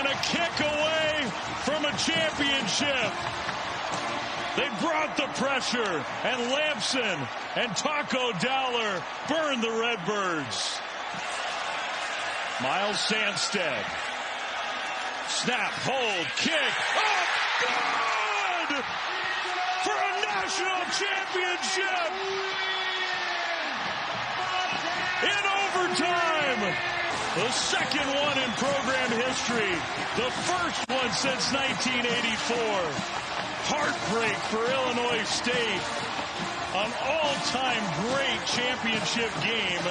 and a kick away from a championship. They brought the pressure, and Lampson and Taco Dowler burned the Redbirds. Miles Sandstead. Snap, hold, kick. Oh, good! For a national championship! In overtime! The second one in program history. The first one since 1984. Heartbreak for Illinois State. An all-time great championship game.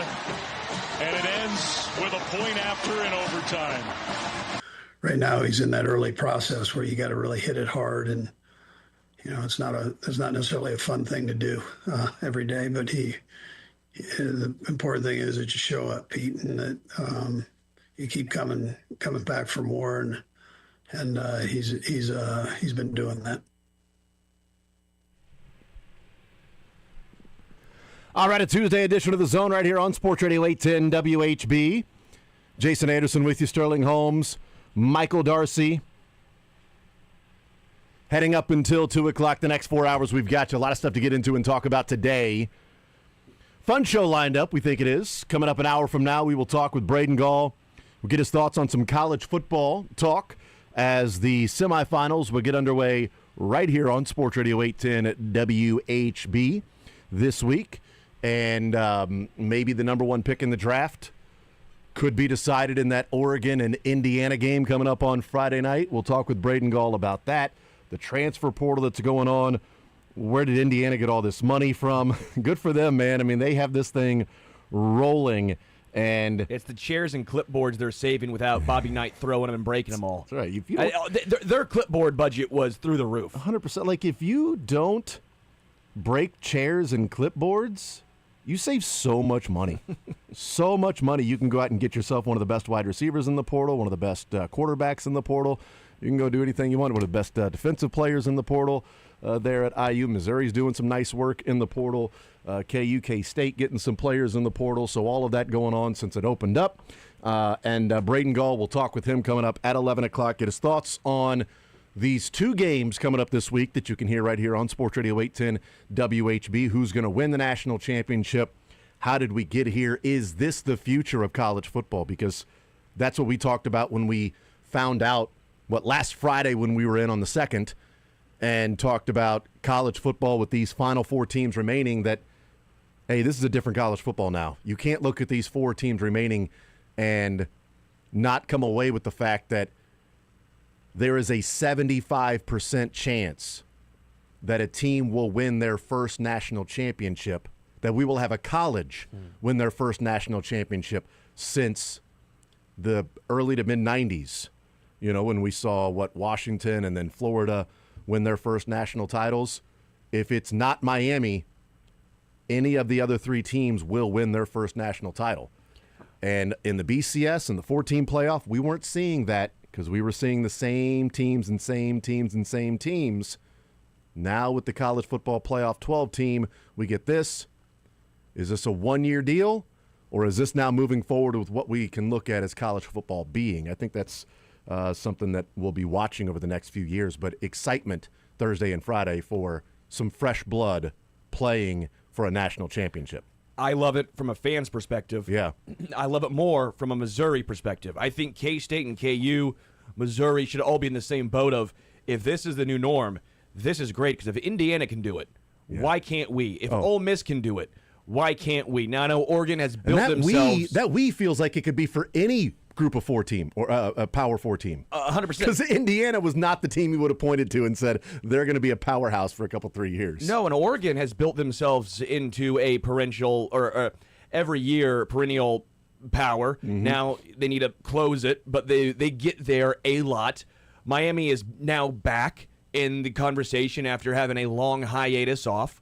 And it ends with a point after in overtime. Right now he's in that early process where you got to really hit it hard, and it's not necessarily a fun thing to do every day, but the important thing is that you show up, Pete, and that you keep coming back for more, and he's been doing that. All right, a Tuesday edition of The Zone right here on Sports Radio 810 WHB. Jason Anderson with you, Sterling Holmes, Michael Darcy. Heading up until 2 o'clock, the next 4 hours, we've got you. A lot of stuff to get into and talk about today. Fun show lined up, we think it is. Coming up an hour from now, we will talk with Braden Gall. We'll get his thoughts on some college football talk as the semifinals will get underway right here on Sports Radio 810 at WHB this week. And maybe the number one pick in the draft could be decided in that Oregon and Indiana game coming up on Friday night. We'll talk with Braden Gall about that. The transfer portal that's going on. Where did Indiana get all this money from? Good for them, man. I mean, they have this thing rolling. And it's the chairs and clipboards they're saving without Bobby Knight throwing them and breaking them all. That's right. If you their clipboard budget was through the roof. 100%. Like, if you don't break chairs and clipboards, you save so much money. So much money. You can go out and get yourself one of the best wide receivers in the portal, one of the best quarterbacks in the portal. You can go do anything you want. One of the best defensive players in the portal there at IU. Missouri's doing some nice work in the portal. KU, K-State getting some players in the portal. So all of that going on since it opened up. And Braden Gall, we'll talk with him coming up at 11 o'clock. Get his thoughts on these two games coming up this week that you can hear right here on Sports Radio 810 WHB. Who's going to win the national championship? How did we get here? Is this the future of college football? Because that's what we talked about when we found out, last Friday when we were in on the 2nd and talked about college football with these final 4 teams remaining, that, hey, this is a different college football now. You can't look at these 4 teams remaining and not come away with the fact that there is a 75% chance that a team will win their first national championship, that we will have a college win their first national championship since the early to mid-90s. When we saw, Washington and then Florida win their first national titles. If it's not Miami, any of the other 3 teams will win their first national title. And in the BCS and the 4-team playoff, we weren't seeing that because we were seeing the same teams and same teams and same teams. Now with the college football playoff 12 team, we get this. Is this a one-year deal, or is this now moving forward with what we can look at as college football being? I think that's something that we'll be watching over the next few years, but excitement Thursday and Friday for some fresh blood playing for a national championship. I love it from a fan's perspective. Yeah. I love it more from a Missouri perspective. I think K-State and KU, Missouri should all be in the same boat of, if this is the new norm, this is great, because if Indiana can do it, why can't we? If Ole Miss can do it, why can't we? Now I know Oregon has built themselves. That we feels like it could be for any Group of 4 team or a Power 4 team. 100%. Because Indiana was not the team you would have pointed to and said they're going to be a powerhouse for a couple, 3 years. No, and Oregon has built themselves into a perennial or every year perennial power. Mm-hmm. Now they need to close it, but they get there a lot. Miami is now back in the conversation after having a long hiatus off.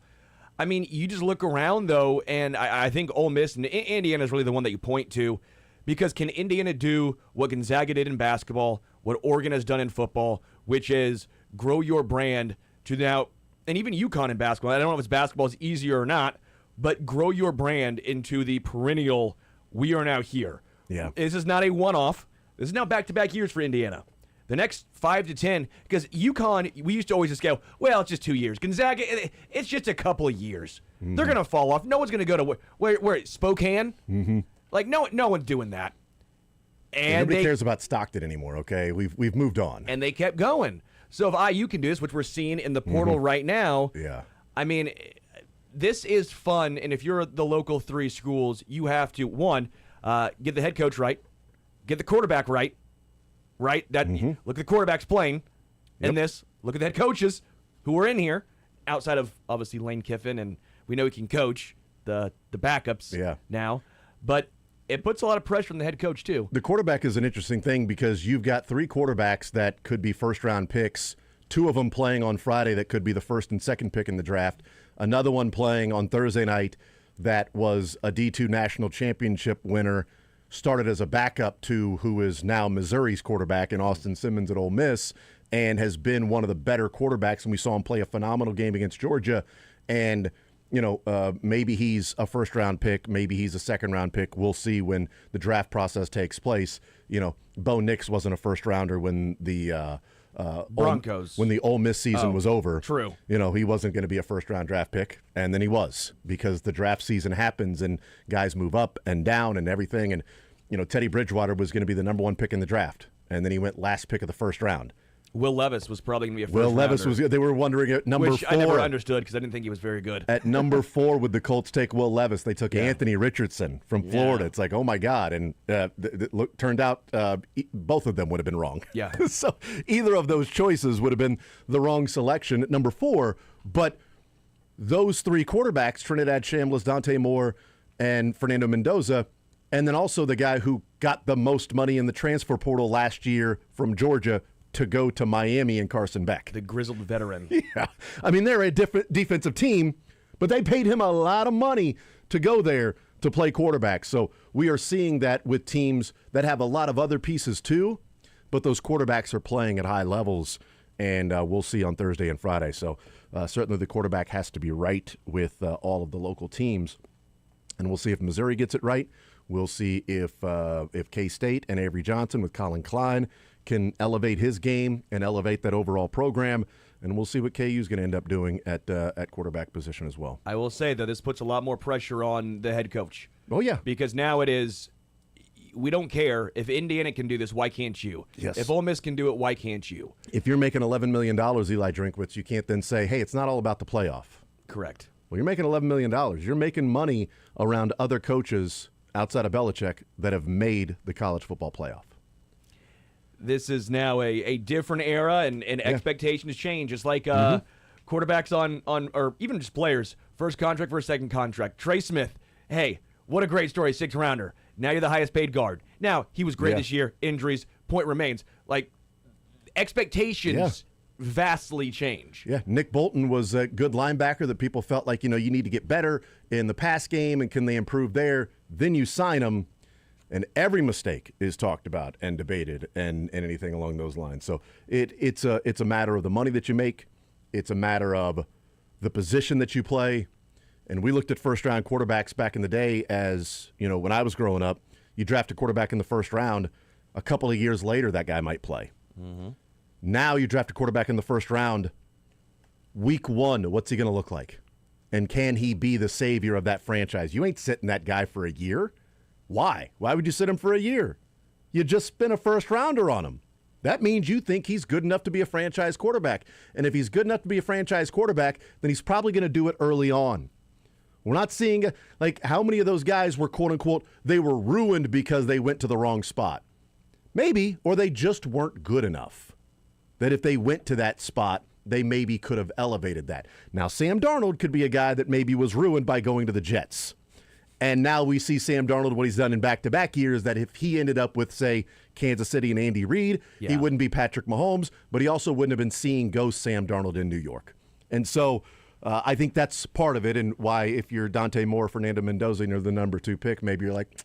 I mean, you just look around, though, and I think Ole Miss and Indiana is really the one that you point to, because can Indiana do what Gonzaga did in basketball, what Oregon has done in football, which is grow your brand to now, and even UConn in basketball, I don't know if it's basketball is easier or not, but grow your brand into the perennial, we are now here. Yeah. This is not a one-off. This is now back-to-back years for Indiana. the next 5 to 10, because UConn, we used to always just go, well, it's just 2 years. Gonzaga, it's just a couple of years. They're going to fall off. No one's going to go to where Spokane? Mm-hmm. Like, no one's doing that. And nobody cares about Stockton anymore, okay? We've moved on. And they kept going. So if IU can do this, which we're seeing in the portal right now, I mean, this is fun. And if you're the local 3 schools, you have to, one, get the head coach right, get the quarterback right? Look at the quarterbacks playing in this. Look at the head coaches who are in here, outside of, obviously, Lane Kiffin, and we know he can coach the backups now. But it puts a lot of pressure on the head coach, too. The quarterback is an interesting thing because you've got 3 quarterbacks that could be first-round picks, 2 of them playing on Friday that could be the first and second pick in the draft, another one playing on Thursday night that was a D2 national championship winner, started as a backup to who is now Missouri's quarterback in Austin Simmons at Ole Miss and has been one of the better quarterbacks, and we saw him play a phenomenal game against Georgia. And maybe he's a first-round pick, maybe he's a second-round pick. We'll see when the draft process takes place. Bo Nix wasn't a first-rounder when the Broncos, when the Ole Miss season was over. True. He wasn't going to be a first-round draft pick, and then he was, because the draft season happens and guys move up and down and everything. And Teddy Bridgewater was going to be the number 1 pick in the draft, and then he went last pick of the first round. Will Levis was probably going to be a first Will rounder. Levis was. They were wondering at number 4. I never understood because I didn't think he was very good. At number 4, would the Colts take Will Levis? They took Anthony Richardson from Florida. It's like, oh my God! And turned out both of them would have been wrong. Yeah. So either of those choices would have been the wrong selection at number 4. But those 3 quarterbacks, Trinidad Shambliss, Dante Moore, and Fernando Mendoza, and then also the guy who got the most money in the transfer portal last year from Georgia to go to Miami, and Carson Beck. The grizzled veteran. Yeah. I mean, they're a different defensive team, but they paid him a lot of money to go there to play quarterback. So we are seeing that with teams that have a lot of other pieces too, but those quarterbacks are playing at high levels, and we'll see on Thursday and Friday. So certainly the quarterback has to be right with all of the local teams, and we'll see if Missouri gets it right. We'll see if K-State and Avery Johnson with Colin Klein can elevate his game and elevate that overall program, and we'll see what KU is going to end up doing at quarterback position as well. I will say, though, this puts a lot more pressure on the head coach. Oh, yeah. Because now it is, we don't care. If Indiana can do this, why can't you? Yes. If Ole Miss can do it, why can't you? If you're making $11 million, Eli Drinkwitz, you can't then say, hey, it's not all about the playoff. Correct. Well, you're making $11 million. You're making money around other coaches outside of Belichick that have made the college football playoff. This is now a different era, and expectations change. It's like quarterbacks on or even just players, first contract for a second contract. Trey Smith, hey, what a great story, 6th rounder. Now you're the highest paid guard. Now, he was great this year. Injuries, point remains. Like, expectations vastly change. Yeah, Nick Bolton was a good linebacker that people felt like, you need to get better in the pass game, and can they improve there? Then you sign him, and every mistake is talked about and debated and anything along those lines. So it's a matter of the money that you make. It's a matter of the position that you play. And we looked at first-round quarterbacks back in the day as, when I was growing up, you draft a quarterback in the first round, a couple of years later that guy might play. Mm-hmm. Now you draft a quarterback in the first round, week 1, what's he going to look like? And can he be the savior of that franchise? You ain't sitting that guy for a year. Why? Why would you sit him for a year? You just spent a first rounder on him. That means you think he's good enough to be a franchise quarterback. And if he's good enough to be a franchise quarterback, then he's probably going to do it early on. We're not seeing, how many of those guys were, quote unquote, they were ruined because they went to the wrong spot. Maybe, or they just weren't good enough. That if they went to that spot, they maybe could have elevated that. Now, Sam Darnold could be a guy that maybe was ruined by going to the Jets. And now we see Sam Darnold, what he's done in back-to-back years, that if he ended up with, say, Kansas City and Andy Reid, he wouldn't be Patrick Mahomes, but he also wouldn't have been seeing ghost Sam Darnold in New York. And so I think that's part of it, and why if you're Dante Moore, Fernando Mendoza, and you're the number 2 pick, maybe you're like,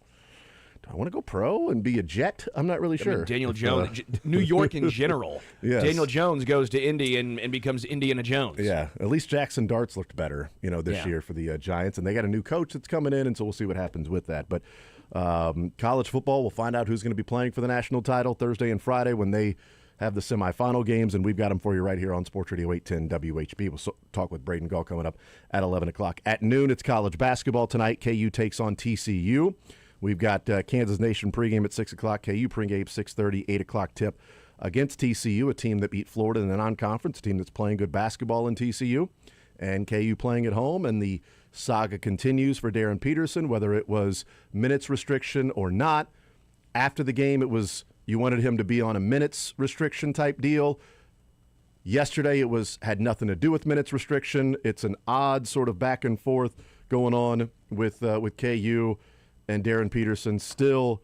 do I want to go pro and be a Jet? I'm not really sure. Daniel Jones, New York in general. Yes. Daniel Jones goes to Indy and becomes Indiana Jones. Yeah, at least Jackson Darts looked better, this year for the Giants, and they got a new coach that's coming in, and so we'll see what happens with that. But college football, we'll find out who's going to be playing for the national title Thursday and Friday when they have the semifinal games, and we've got them for you right here on Sports Radio 810 WHB. We'll talk with Braden Gall coming up at 11 o'clock. At noon, it's college basketball tonight. KU takes on TCU. We've got Kansas Nation pregame at 6 o'clock, KU pregame 6:30, 8 o'clock tip against TCU, a team that beat Florida in the non-conference, a team that's playing good basketball in TCU, and KU playing at home, and the saga continues for Darren Peterson, whether it was minutes restriction or not. After the game, it was you wanted him to be on a minutes restriction type deal. Yesterday, it had nothing to do with minutes restriction. It's an odd sort of back and forth going on with KU and Darren Peterson still.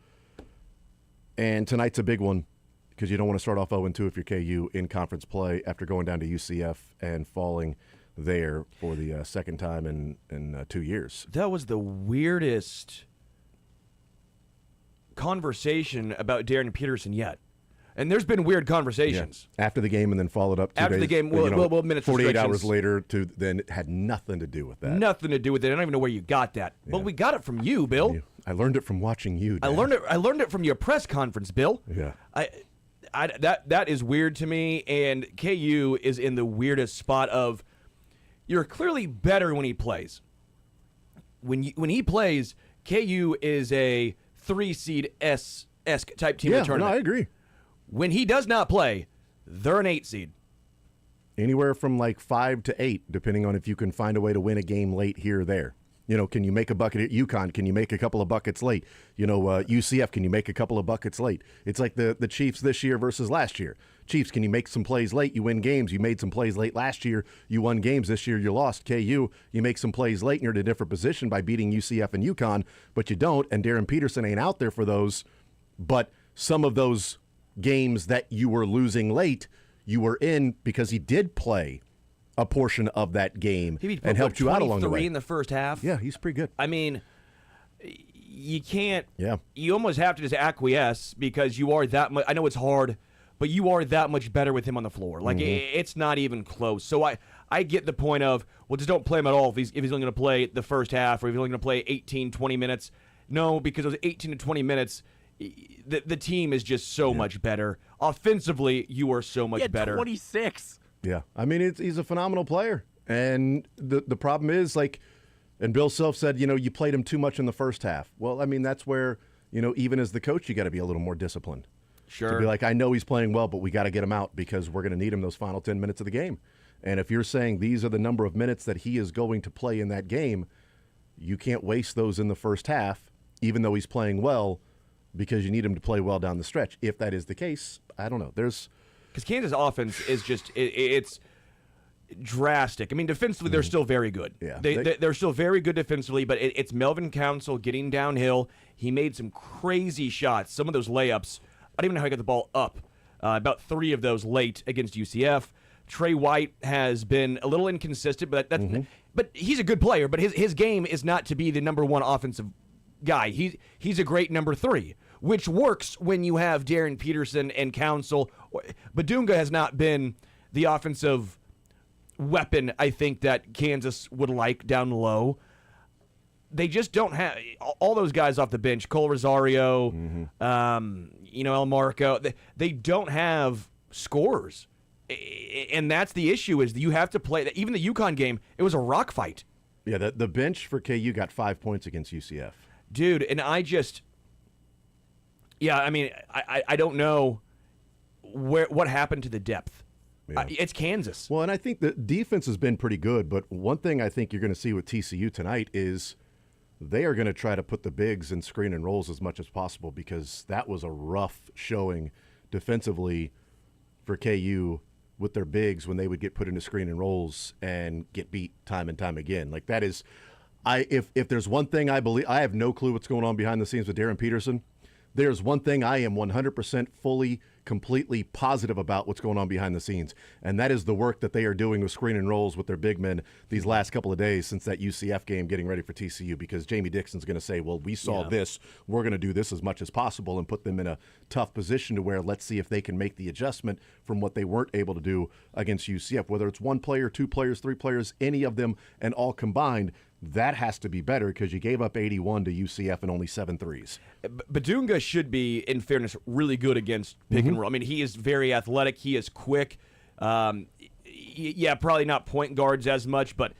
And tonight's a big one because you don't want to start off 0-2 if you're KU in conference play after going down to UCF and falling there for the second time in 2 years. That was the weirdest conversation about Darren Peterson yet. And there's been weird conversations. Yeah. After the game and then followed up 2 days. After the game, well, minutes 48 hours later, then it had nothing to do with that. Nothing to do with it. I don't even know where you got that. Yeah. Well, we got it from you, Bill. I learned it from watching you, Dad. I learned it from your press conference, Bill. Yeah. That is weird to me, and KU is in the weirdest spot of you're clearly better when he plays. When he plays, KU is a 3-seed esque type team in the tournament. No, I agree. When he does not play, they're an 8-seed. Anywhere from like 5 to 8, depending on if you can find a way to win a game late here or there. Can you make a bucket at UConn? Can you make a couple of buckets late? UCF, can you make a couple of buckets late? It's like the Chiefs this year versus last year. Chiefs, can you make some plays late? You win games. You made some plays late last year. You won games. This year you lost. KU, you make some plays late and you're in a different position by beating UCF and UConn, but you don't, and Darren Peterson ain't out there for those. But some of those games that you were losing late, you were in because he did play a portion of that game and helped you out along the way. 23 in the first half. Yeah, he's pretty good. I mean, you can't. Yeah. You almost have to just acquiesce because you are that much. I know it's hard, but you are that much better with him on the floor. Like it's not even close. So I get the point of just don't play him at all if he's only going to play the first half or if he's only going to play 18, 20 minutes. No, because those 18 to 20 minutes. The team is just so much better. Offensively, you are so much better. 26. Yeah. I mean, he's a phenomenal player. And the problem is, and Bill Self said, you played him too much in the first half. Well, I mean, that's where, even as the coach, you got to be a little more disciplined. Sure. To be like, I know he's playing well, but we got to get him out because we're going to need him those final 10 minutes of the game. And if you're saying these are the number of minutes that he is going to play in that game, you can't waste those in the first half, even though he's playing well, because you need him to play well down the stretch. If that is the case, I don't know. Because Kansas offense is just it's drastic. I mean, defensively, they're still very good. Yeah, they're still very good defensively, but it's Melvin Council getting downhill. He made some crazy shots. Some of those layups, I don't even know how he got the ball up. About 3 of those late against UCF. Trey White has been a little inconsistent, but but he's a good player. But his game is not to be the number 1 offensive guy. He's a great number 3, which works when you have Darren Peterson and Council. Badunga has not been the offensive weapon I think that Kansas would like down low. They just don't have all those guys off the bench. Cole Rosario, El Marco. They don't have scorers, and that's the issue. Is you have to play. Even the UConn game, it was a rock fight. Yeah, the bench for KU got 5 points against UCF. Dude, and I don't know what happened to the depth. Yeah. It's Kansas. Well, and I think the defense has been pretty good, but one thing I think you're going to see with TCU tonight is they are going to try to put the bigs in screen and rolls as much as possible because that was a rough showing defensively for KU with their bigs when they would get put into screen and rolls and get beat time and time again. Like that is... If there's one thing I believe, I have no clue what's going on behind the scenes with Darren Peterson. There's one thing I am 100% fully, completely positive about what's going on behind the scenes, and that is the work that they are doing with screen and rolls with their big men these last couple of days since that UCF game getting ready for TCU, because Jamie Dixon's going to say, well, we saw this, we're going to do this as much as possible and put them in a tough position to where let's see if they can make the adjustment from what they weren't able to do against UCF, whether it's 1 player, 2 players, 3 players, any of them, and all combined. That has to be better because you gave up 81 to UCF and only 7 threes. Badunga should be, in fairness, really good against pick and roll. I mean, he is very athletic. He is quick. Yeah, probably not point guards as much, but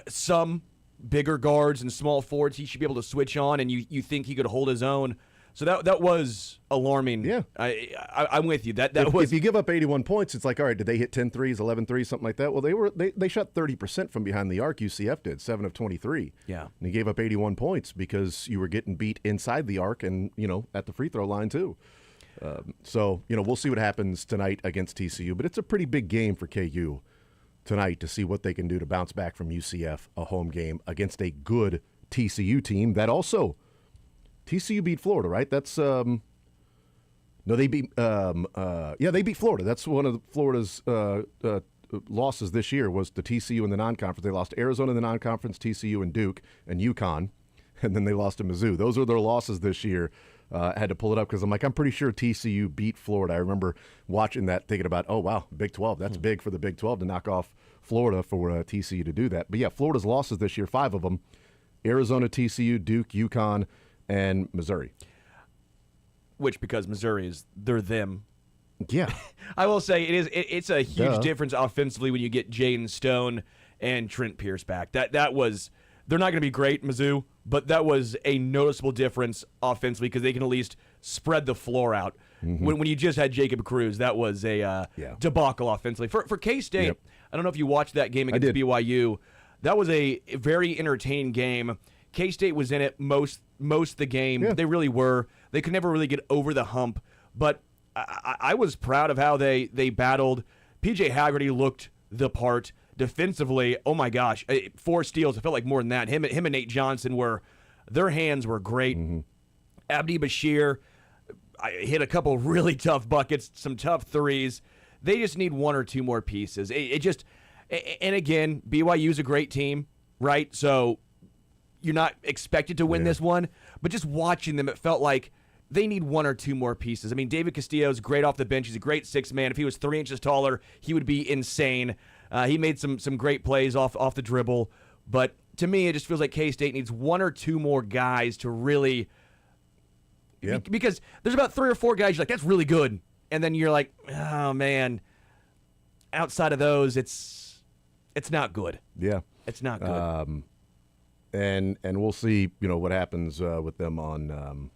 some bigger guards and small forwards he should be able to switch on, and you think he could hold his own. So that was alarming. Yeah. I'm with you. If you give up 81 points, it's like, all right, did they hit 10 threes, 11 threes, something like that? Well, they shot 30% from behind the arc, UCF did, 7 of 23. Yeah. And you gave up 81 points because you were getting beat inside the arc and, at the free throw line too. So, we'll see what happens tonight against TCU, but it's a pretty big game for KU tonight to see what they can do to bounce back from UCF, a home game against a good TCU team that also TCU beat Florida, right? That's no, they beat they beat Florida. That's one of Florida's losses this year was to TCU in the non-conference. They lost to Arizona in the non-conference, TCU and Duke and UConn, and then they lost to Mizzou. Those are their losses this year. I had to pull it up because I'm pretty sure TCU beat Florida. I remember watching that, thinking about, oh, wow, Big 12. That's big for the Big 12 to knock off Florida for TCU to do that. But, yeah, Florida's losses this year, 5 of them, Arizona, TCU, Duke, UConn, and Missouri. Which, because Missouri they're them. Yeah. I will say it's a huge difference offensively when you get Jaden Stone and Trent Pierce back. That was – they're not going to be great, Mizzou, but that was a noticeable difference offensively because they can at least spread the floor out. When you just had Jacob Cruz, that was a debacle offensively. For K-State, I don't know if you watched that game against BYU. That was a very entertaining game. K-State was in it most of the game. Yeah. They really were. They could never really get over the hump, but I was proud of how they battled. P.J. Haggerty looked the part. Defensively, oh my gosh, 4 steals. It felt like more than that. Him and Nate Johnson their hands were great. Abdi Bashir hit a couple really tough buckets, some tough threes. They just need 1 or 2 more pieces. And again, BYU's a great team, right? So you're not expected to win this one, but just watching them, it felt like they need 1 or 2 more pieces. I mean, David Castillo's great off the bench. He's a great 6-man. If he was 3 inches taller, he would be insane. He made some great plays off the dribble. But to me, it just feels like K-State needs 1 or 2 more guys to really because there's about 3 or 4 guys you're like, that's really good. And then you're like, oh, man, outside of those, it's not good. Yeah. It's not good. And we'll see, what happens with them on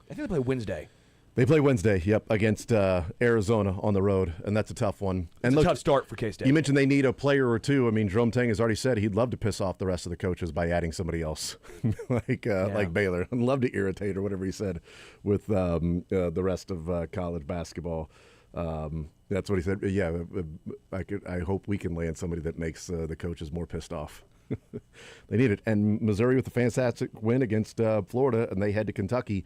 I think they play Wednesday. They play Wednesday, against Arizona on the road, and that's a tough one. It's a tough start for K-State. You mentioned they need a player or 2. I mean, Jerome Tang has already said he'd love to piss off the rest of the coaches by adding somebody else, like Baylor. I'd love to irritate or whatever he said with the rest of college basketball. That's what he said. Yeah, I hope we can land somebody that makes the coaches more pissed off. They need it. And Missouri with a fantastic win against Florida, and they head to Kentucky.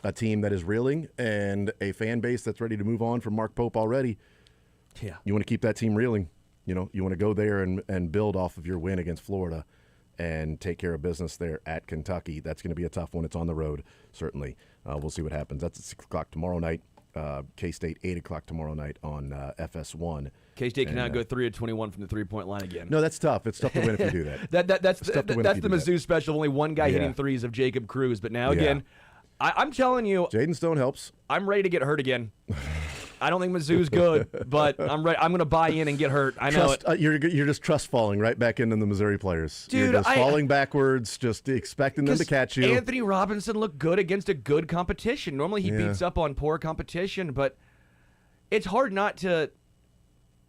A team that is reeling and a fan base that's ready to move on from Mark Pope already. Yeah. You want to keep that team reeling. You want to go there and build off of your win against Florida and take care of business there at Kentucky. That's going to be a tough one. It's on the road, certainly. We'll see what happens. That's at 6 o'clock tomorrow night. K-State, 8 o'clock tomorrow night on FS1. K-State cannot go 3 of 21 from the three-point line again. No, that's tough. It's tough to win if you do that. That's the Mizzou special. Only one guy hitting threes of Jacob Cruz. But now, again, I'm telling you, Jaden Stone helps. I'm ready to get hurt again. I don't think Mizzou's good, but I'm ready. I'm going to buy in and get hurt. I know it. You're just trust falling right back into the Missouri players. Dude, you're just falling backwards, just expecting them to catch you. Anthony Robinson looked good against a good competition. Normally he beats up on poor competition, but it's hard not to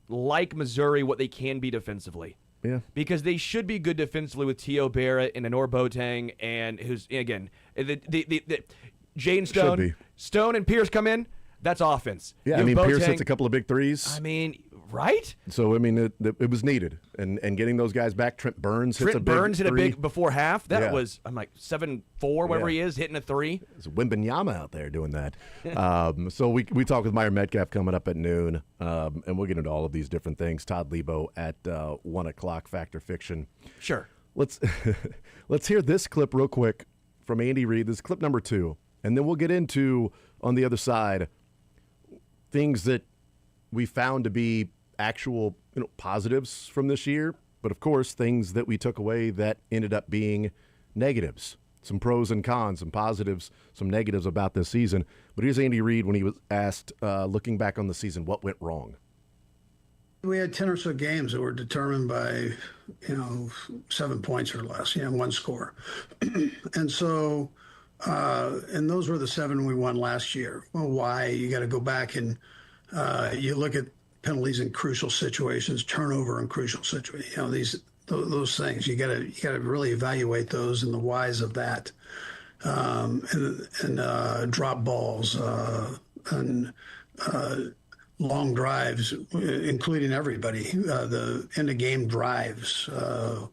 like Missouri what they can be defensively. Yeah. Because they should be good defensively with T.O. Barrett and Anor Boateng, and who's, again, the Jane Stone. Stone and Pierce come in, that's offense. Yeah, Pierce hits a couple of big threes. Right? So, it was needed. And getting those guys back, Trent Burns hit a big before half. That was, 7'4", whatever he is, hitting a 3. There's Wembanyama out there doing that. So we talk with Meyer Metcalf coming up at noon, and we'll get into all of these different things. Todd Lebo at 1 o'clock, Fact or Fiction. Sure. Let's hear this clip real quick from Andy Reid. This is clip number 2. And then we'll get into, on the other side, things that we found to be actual positives from this year, but of course, things that we took away that ended up being negatives. Some pros and cons, some positives, some negatives about this season. But here's Andy Reid when he was asked, looking back on the season, what went wrong? We had 10 or so games that were determined by, 7 points or less, one score. And so, and those were the 7 we won last year. Well, why? You got to go back and you look at penalties in crucial situations, turnover in crucial situations, those things. You got to really evaluate those and the whys of that. And drop balls and long drives, including everybody, the end of game drives that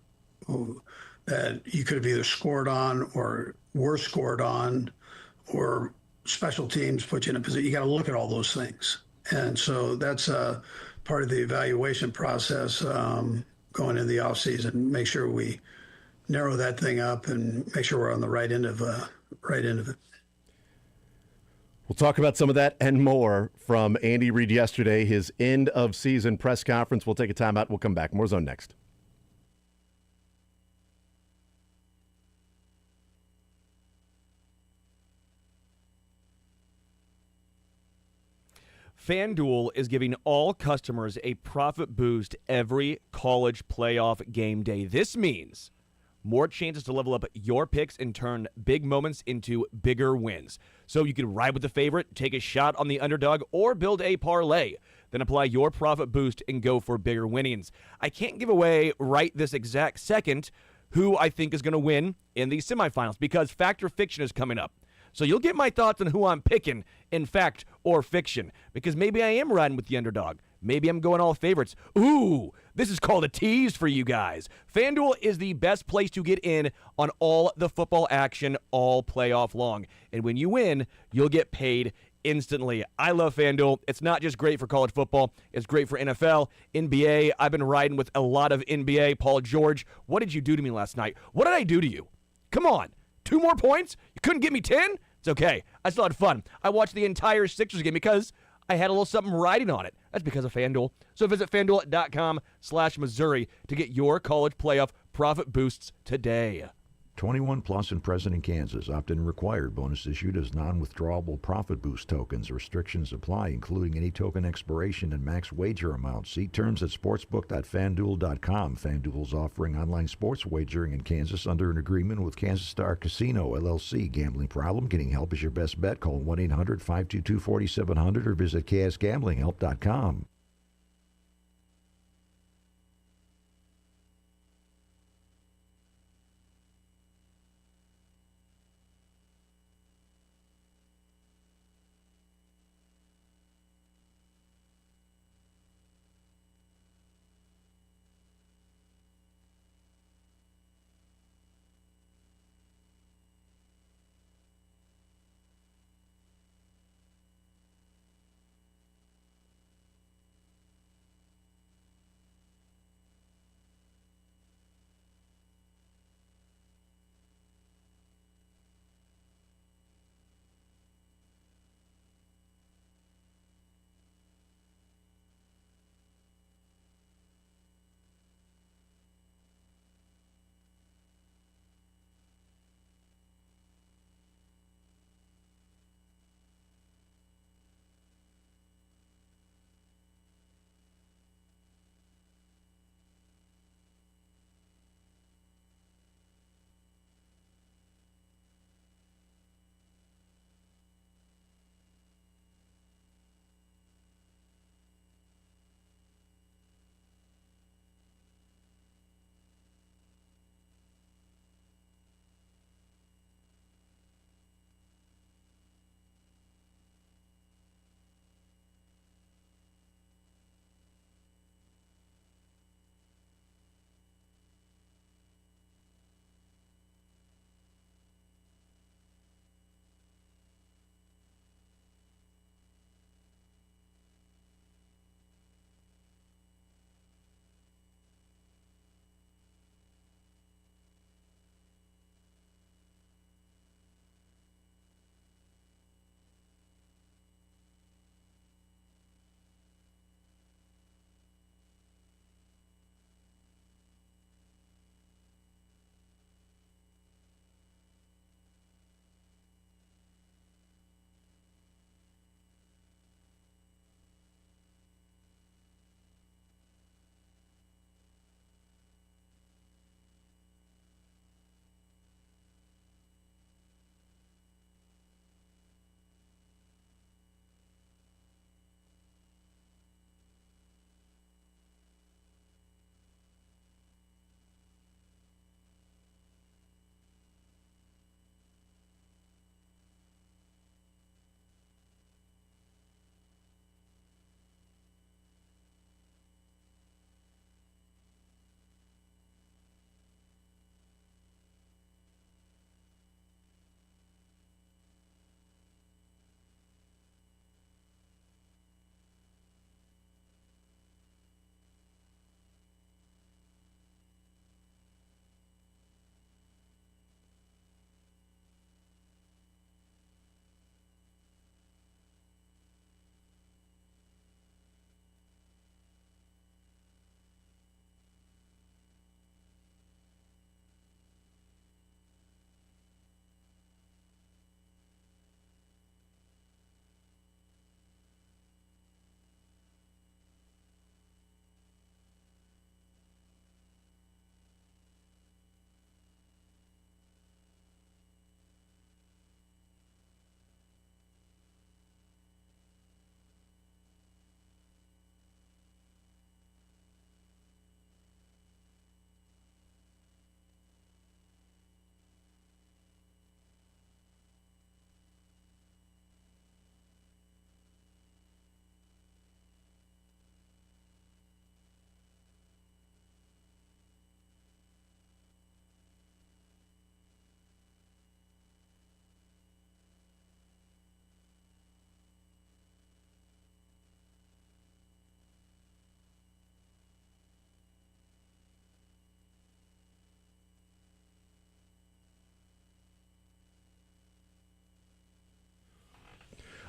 you could have either scored on or were scored on, or special teams put you in a position. You got to look at all those things. And so that's part of the evaluation process going into the offseason. Make sure we narrow that thing up and make sure we're on the right end of it. We'll talk about some of that and more from Andy Reid yesterday, his end of season press conference. We'll take a timeout. We'll come back. More Zone next. FanDuel is giving all customers a profit boost every college playoff game day. This means more chances to level up your picks and turn big moments into bigger wins. So you can ride with the favorite, take a shot on the underdog, or build a parlay. Then apply your profit boost and go for bigger winnings. I can't give away right this exact second who I think is going to win in the semifinals because Fact or Fiction is coming up. So you'll get my thoughts on who I'm picking in fact or fiction, because maybe I am riding with the underdog. Maybe I'm going all favorites. Ooh, this is called a tease for you guys. FanDuel is the best place to get in on all the football action all playoff long. And when you win, you'll get paid instantly. I love FanDuel. It's not just great for college football. It's great for NFL, NBA. I've been riding with a lot of NBA. Paul George, what did you do to me last night? What did I do to you? Come on. 2 more points? You couldn't give me 10? It's okay. I still had fun. I watched the entire Sixers game because I had a little something riding on it. That's because of FanDuel. So visit FanDuel.com/Missouri to get your college playoff profit boosts today. 21 plus and present in Kansas. Opt-in required. Bonus issued as non-withdrawable profit boost tokens. Restrictions apply, including any token expiration and max wager amount. See terms at sportsbook.fanduel.com. FanDuel is offering online sports wagering in Kansas under an agreement with Kansas Star Casino, LLC. Gambling problem? Getting help is your best bet. Call 1-800-522-4700 or visit ksgamblinghelp.com.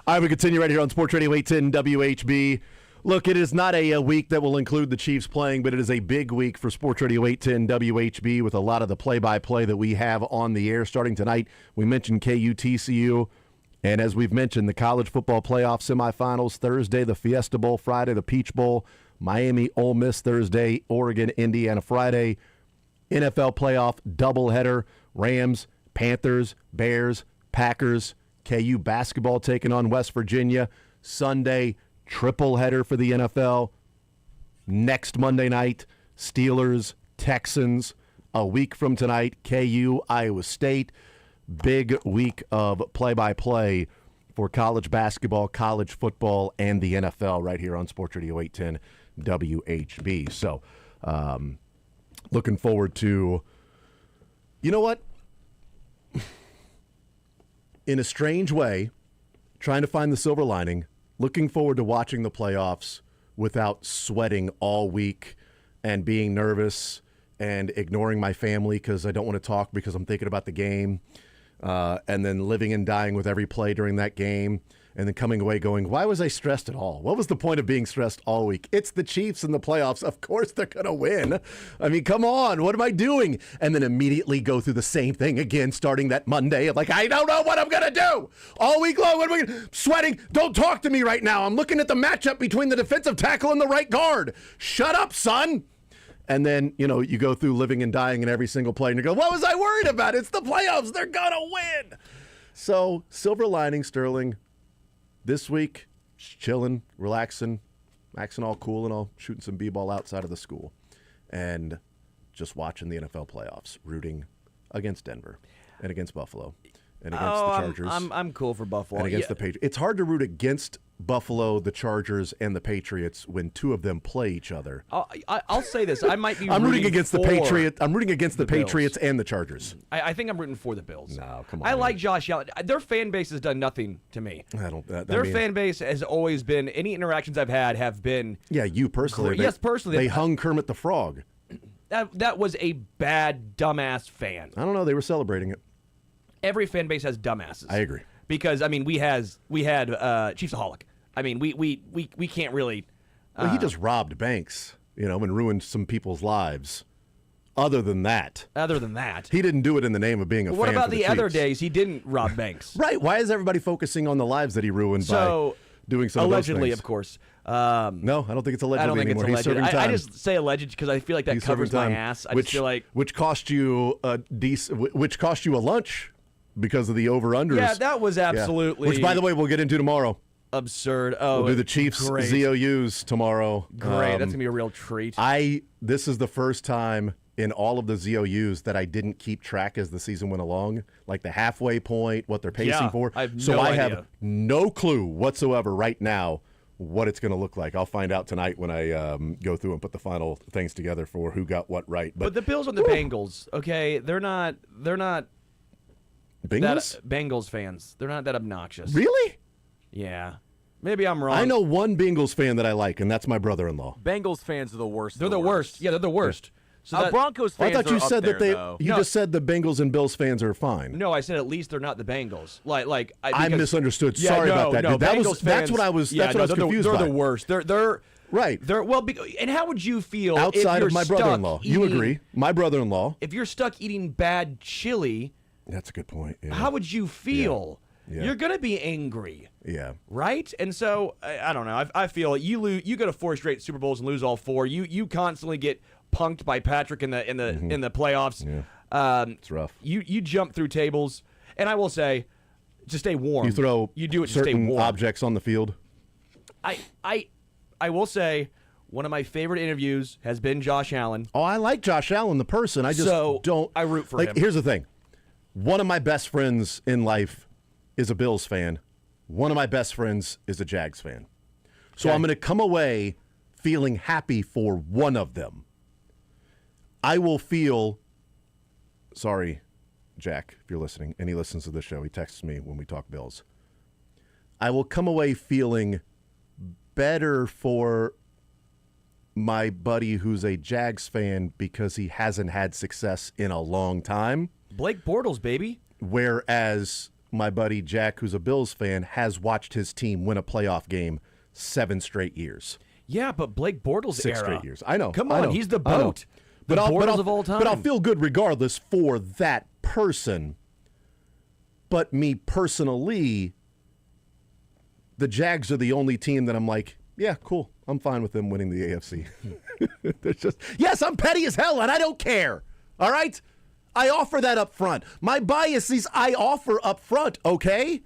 All right, we continue right here on Sports Radio 810 WHB. Look, it is not a week that will include the Chiefs playing, but it is a big week for Sports Radio 810 WHB with a lot of the play-by-play that we have on the air starting tonight. We mentioned KU TCU, and as we've mentioned, the college football playoff semifinals Thursday, the Fiesta Bowl Friday, the Peach Bowl, Miami Ole Miss Thursday, Oregon Indiana Friday, NFL playoff doubleheader, Rams, Panthers, Bears, Packers, KU basketball taking on West Virginia Sunday. Triple header for the NFL. Next Monday night, Steelers, Texans. A week from tonight, KU, Iowa State. Big week of play-by-play for college basketball, college football, and the NFL right here on Sports Radio 810 WHB. So, looking forward to, you know what? In a strange way, trying to find the silver lining, looking forward to watching the playoffs without sweating all week and being nervous and ignoring my family because I don't want to talk because I'm thinking about the game, and then living and dying with every play during that game, and then coming away going, why was I stressed at all? What was the point of being stressed all week? It's the Chiefs in the playoffs. Of course they're going to win. I mean, come on. What am I doing? And then immediately go through the same thing again starting that Monday of like, I don't know what I'm going to do. All week long, what am I gonna, sweating. Don't talk to me right now. I'm looking at the matchup between the defensive tackle and the right guard. Shut up, son. And then, you go through living and dying in every single play and you go, what was I worried about? It's the playoffs. They're going to win. So, silver lining, Sterling. This week, just chilling, relaxing, acting all cool and all, shooting some b-ball outside of the school, and just watching the NFL playoffs, rooting against Denver and against Buffalo and against the Chargers. I'm cool for Buffalo. And against the Patriots. It's hard to root against Buffalo, the Chargers, and the Patriots when two of them play each other. I'll say this. I might be I'm rooting against the Patriots. I'm rooting against the Bills. Patriots and the Chargers. I think I'm rooting for the Bills. No, come on. I like Josh Allen. Their fan base has done nothing to me. Their fan base has always been, any interactions I've had have been. Yeah, you personally. Yes, personally. They hung Kermit the Frog. That was a bad, dumbass fan. I don't know. They were celebrating it. Every fan base has dumbasses. I agree. Because, I mean, we had Chiefsaholic. I mean, we can't really. Well, he just robbed banks, and ruined some people's lives. Other than that, he didn't do it in the name of being a fan. What about the the other Chiefs. days he didn't rob banks? Right. Why is everybody focusing on the lives that he ruined by doing some allegedly, of those things? Of course. No, I don't think it's allegedly I don't think anymore. it's alleged. He's serving time. I just say alleged because I feel like that covers my ass. I just feel like which cost you which cost you a lunch because of the over-unders. Yeah, that was absolutely. Which, by the way, we'll get into tomorrow. Absurd. Oh, we'll do the Chiefs ZOUs tomorrow. Great. That's gonna be a real treat. This is the first time in all of the ZOUs that I didn't keep track as the season went along, like the halfway point, what they're pacing for. I have no clue whatsoever right now what it's going to look like. I'll find out tonight when I go through and put the final things together for who got what right. But the Bills and the Bengals, okay, they're not Bengals? Bengals fans. They're not that obnoxious. Really? Yeah. Maybe I'm wrong. I know one Bengals fan that I like, and that's my brother-in-law. Bengals fans are the worst. They're the worst. Yeah, they're the worst. So Broncos fans. I thought you said that they. just said the Bengals and Bills fans are fine. No, I said at least they're not the Bengals. I misunderstood. Yeah, Sorry about that. No, dude. That's what I was. Yeah, that's what I was confused by. They're the worst. They're right. And how would you feel outside if of my brother-in-law? You agree? My brother-in-law. If you're stuck eating bad chili, that's a good point. Yeah. How would you feel? Yeah. You're gonna be angry. Yeah. Right? And so I don't know. I feel you go to 4 straight Super Bowls and lose all 4. You constantly get punked by Patrick in the playoffs. Yeah. It's rough. You jump through tables, and I will say, to stay warm. You do it to stay certain warm. objects on the field. I will say one of my favorite interviews has been Josh Allen. Oh, I like Josh Allen, the person. I just don't. I root for him. Here's the thing. One of my best friends in life is a Bills fan. One of my best friends is a Jags fan. So I'm going to come away feeling happy for one of them. I will feel, sorry, Jack, if you're listening, and he listens to the show, he texts me when we talk Bills. I will come away feeling better for my buddy who's a Jags fan because he hasn't had success in a long time. Blake Bortles, baby. Whereas my buddy Jack, who's a Bills fan, has watched his team win a playoff game 7 straight years. Yeah, but Blake Bortles 6 era. straight years. I know. Come I on, know, he's the I know. boat. The Bortles of all time. But I'll feel good regardless for that person. But me personally, the Jags are the only team that I'm like, yeah, cool. I'm fine with them winning the AFC. There's just, yes, I'm petty as hell, and I don't care. All right? I offer that up front. My biases I offer up front, okay?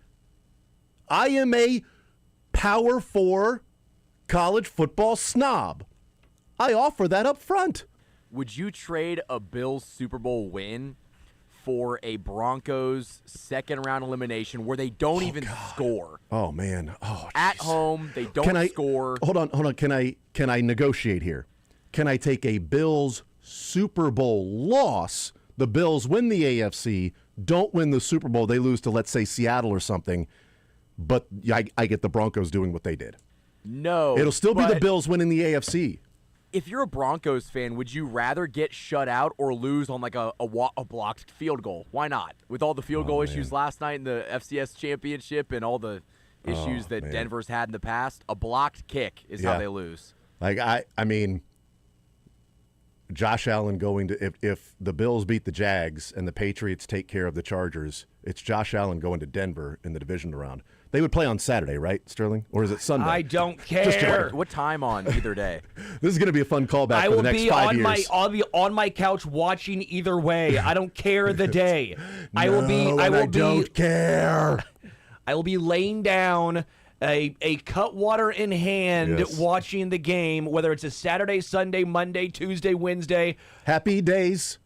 I am a Power 4 college football snob. I offer that up front. Would you trade a Bills Super Bowl win for a Broncos second-round elimination where they don't even score? Oh, man. Oh, At geez. home, they don't score. Hold on. Can I negotiate here? Can I take a Bills Super Bowl loss? The Bills win the AFC, don't win the Super Bowl. They lose to, let's say, Seattle or something. But I get the Broncos doing what they did. No. It'll still be the but Bills winning the AFC. If you're a Broncos fan, would you rather get shut out or lose on like a blocked field goal? Why not? With all the field goal issues last night in the FCS championship and all the issues that man. Denver's had in the past, a blocked kick is how Yeah. they lose. Like I mean, Josh Allen going to if the Bills beat the Jags and the Patriots take care of the Chargers, it's Josh Allen going to Denver in the division round. They would play on Saturday, right, Sterling? Or is it Sunday? I don't care. Just checking. What time on either day? This is going to be a fun callback I for will the next be 5 on years. I'll be on my couch watching either way. I don't care the day. I don't care. I will be laying down a cutwater in hand Yes. watching the game, whether it's a Saturday, Sunday, Monday, Tuesday, Wednesday. Happy days.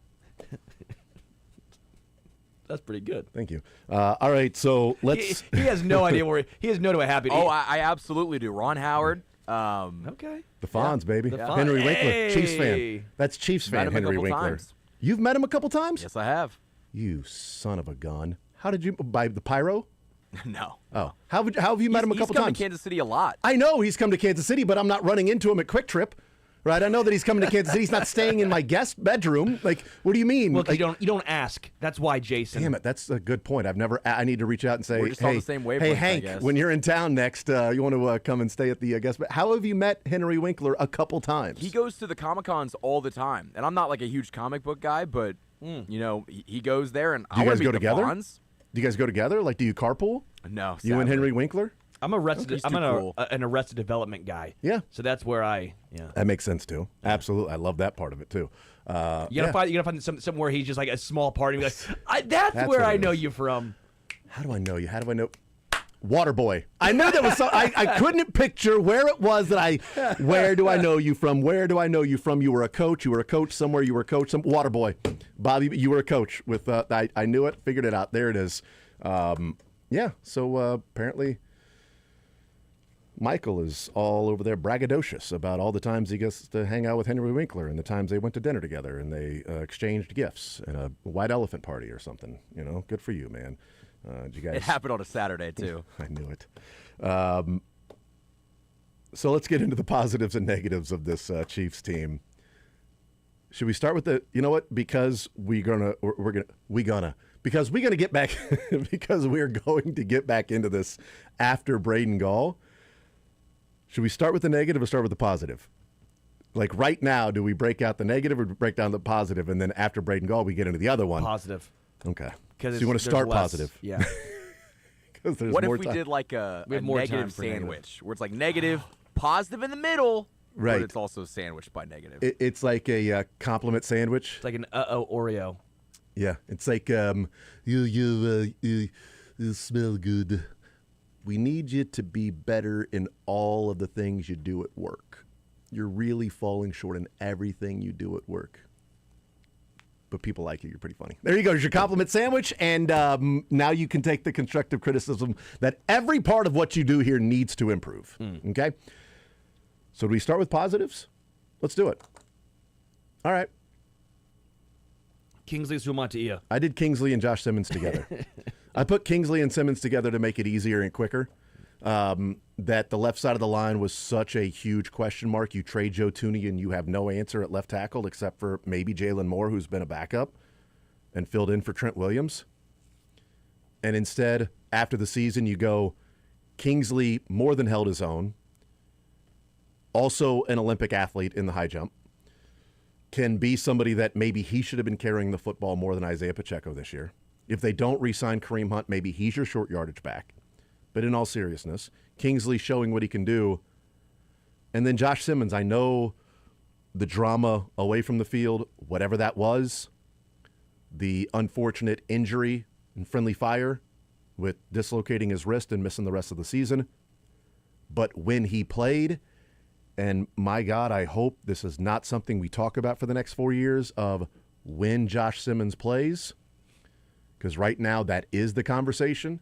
That's pretty good. Thank you. All right, so let's. He has no idea where he has no happy. Oh, I absolutely do. Ron Howard. Okay. The Fonz, baby. Fonz. Henry Winkler, Chiefs Hey. fan. That's Chiefs Met fan, him a Henry couple Winkler. times. You've met him a couple times? Yes, I have. You son of a gun. How did you, by the pyro? No. Oh. How have you met him a couple He's come times? to Kansas City a lot. I know he's come to Kansas City, but I'm not running into him at Quick Trip. Right? I know that he's coming to Kansas City. He's not staying in my guest bedroom. Like, what do you mean? Well, 'cause Like, you don't ask. That's why, Jason. damn it, that's a good point. I need to reach out and say, We're just hey, on the same hey wavelength, I Hank, guess. when you're in town next, you want to come and stay at the guest bed? How have you met Henry Winkler a couple times? He goes to the Comic-Cons all the time. And I'm not like a huge comic book guy, but, you know, he goes there and Do you I want guys to go meet the together? Fonz. Do you guys go together? Like, do you carpool? No, You and sadly. Henry Winkler? I'm Arrested. He's I'm too an, cool. an Arrested Development guy. Yeah. So that's where I. Yeah. That makes sense too. Absolutely, I love that part of it too. You gotta find somewhere he's just like a small party. And be like, that's That's where what I it know is. you from. How do I know you? How do I know? Waterboy. I knew that was. I couldn't picture where it was that I. Where do I know you from? Where do I know you from? You were a coach. You were a coach somewhere. You were a coach. Waterboy. Bobby, you were a coach with. I knew it. Figured it out. There it is. Yeah. So apparently, Michael is all over there braggadocious about all the times he gets to hang out with Henry Winkler and the times they went to dinner together and they exchanged gifts and a white elephant party or something. You know, good for you, man. Did you guys? It happened on a Saturday, too. I knew it. So let's get into the positives and negatives of this Chiefs team. Should we start with the? You know what? Because we're gonna get back because we're going to get back into this after Braden Gall. Should we start with the negative or start with the positive? Like right now, do we break out the negative or break down the positive, and then after Braden Gall, we get into the other one? Positive. Okay. So Because you want to start positive? Yeah. Because there's What if more we time. did like a have more time negative for negative. sandwich where it's like negative, positive in the middle, Right. but it's also sandwiched by negative. It's like a compliment sandwich. It's like an Oreo. Yeah, it's like you smell good. We need you to be better in all of the things you do at work. You're really falling short in everything you do at work. But people like you. You're pretty funny. There you go. There's your compliment sandwich. And now you can take the constructive criticism that every part of what you do here needs to improve. Okay? So do we start with positives? Let's do it. All right. Kingsley Sumatia. I did Kingsley and Josh Simmons together. I put Kingsley and Simmons together to make it easier and quicker. That the left side of the line was such a huge question mark. You trade Joe Thuney and you have no answer at left tackle except for maybe Jalen Moore, who's been a backup and filled in for Trent Williams. and instead, after the season, you go, Kingsley more than held his own, also an Olympic athlete in the high jump, can be somebody that maybe he should have been carrying the football more than Isaiah Pacheco this year. If they don't re-sign Kareem Hunt, maybe he's your short yardage back. But in all seriousness, Kingsley showing what he can do. And then Josh Simmons, I know the drama away from the field, whatever that was, the unfortunate injury in friendly fire with dislocating his wrist and missing the rest of the season. But when he played, and my God, I hope this is not something we talk about for the next 4 years of when Josh Simmons plays, because right now that is the conversation.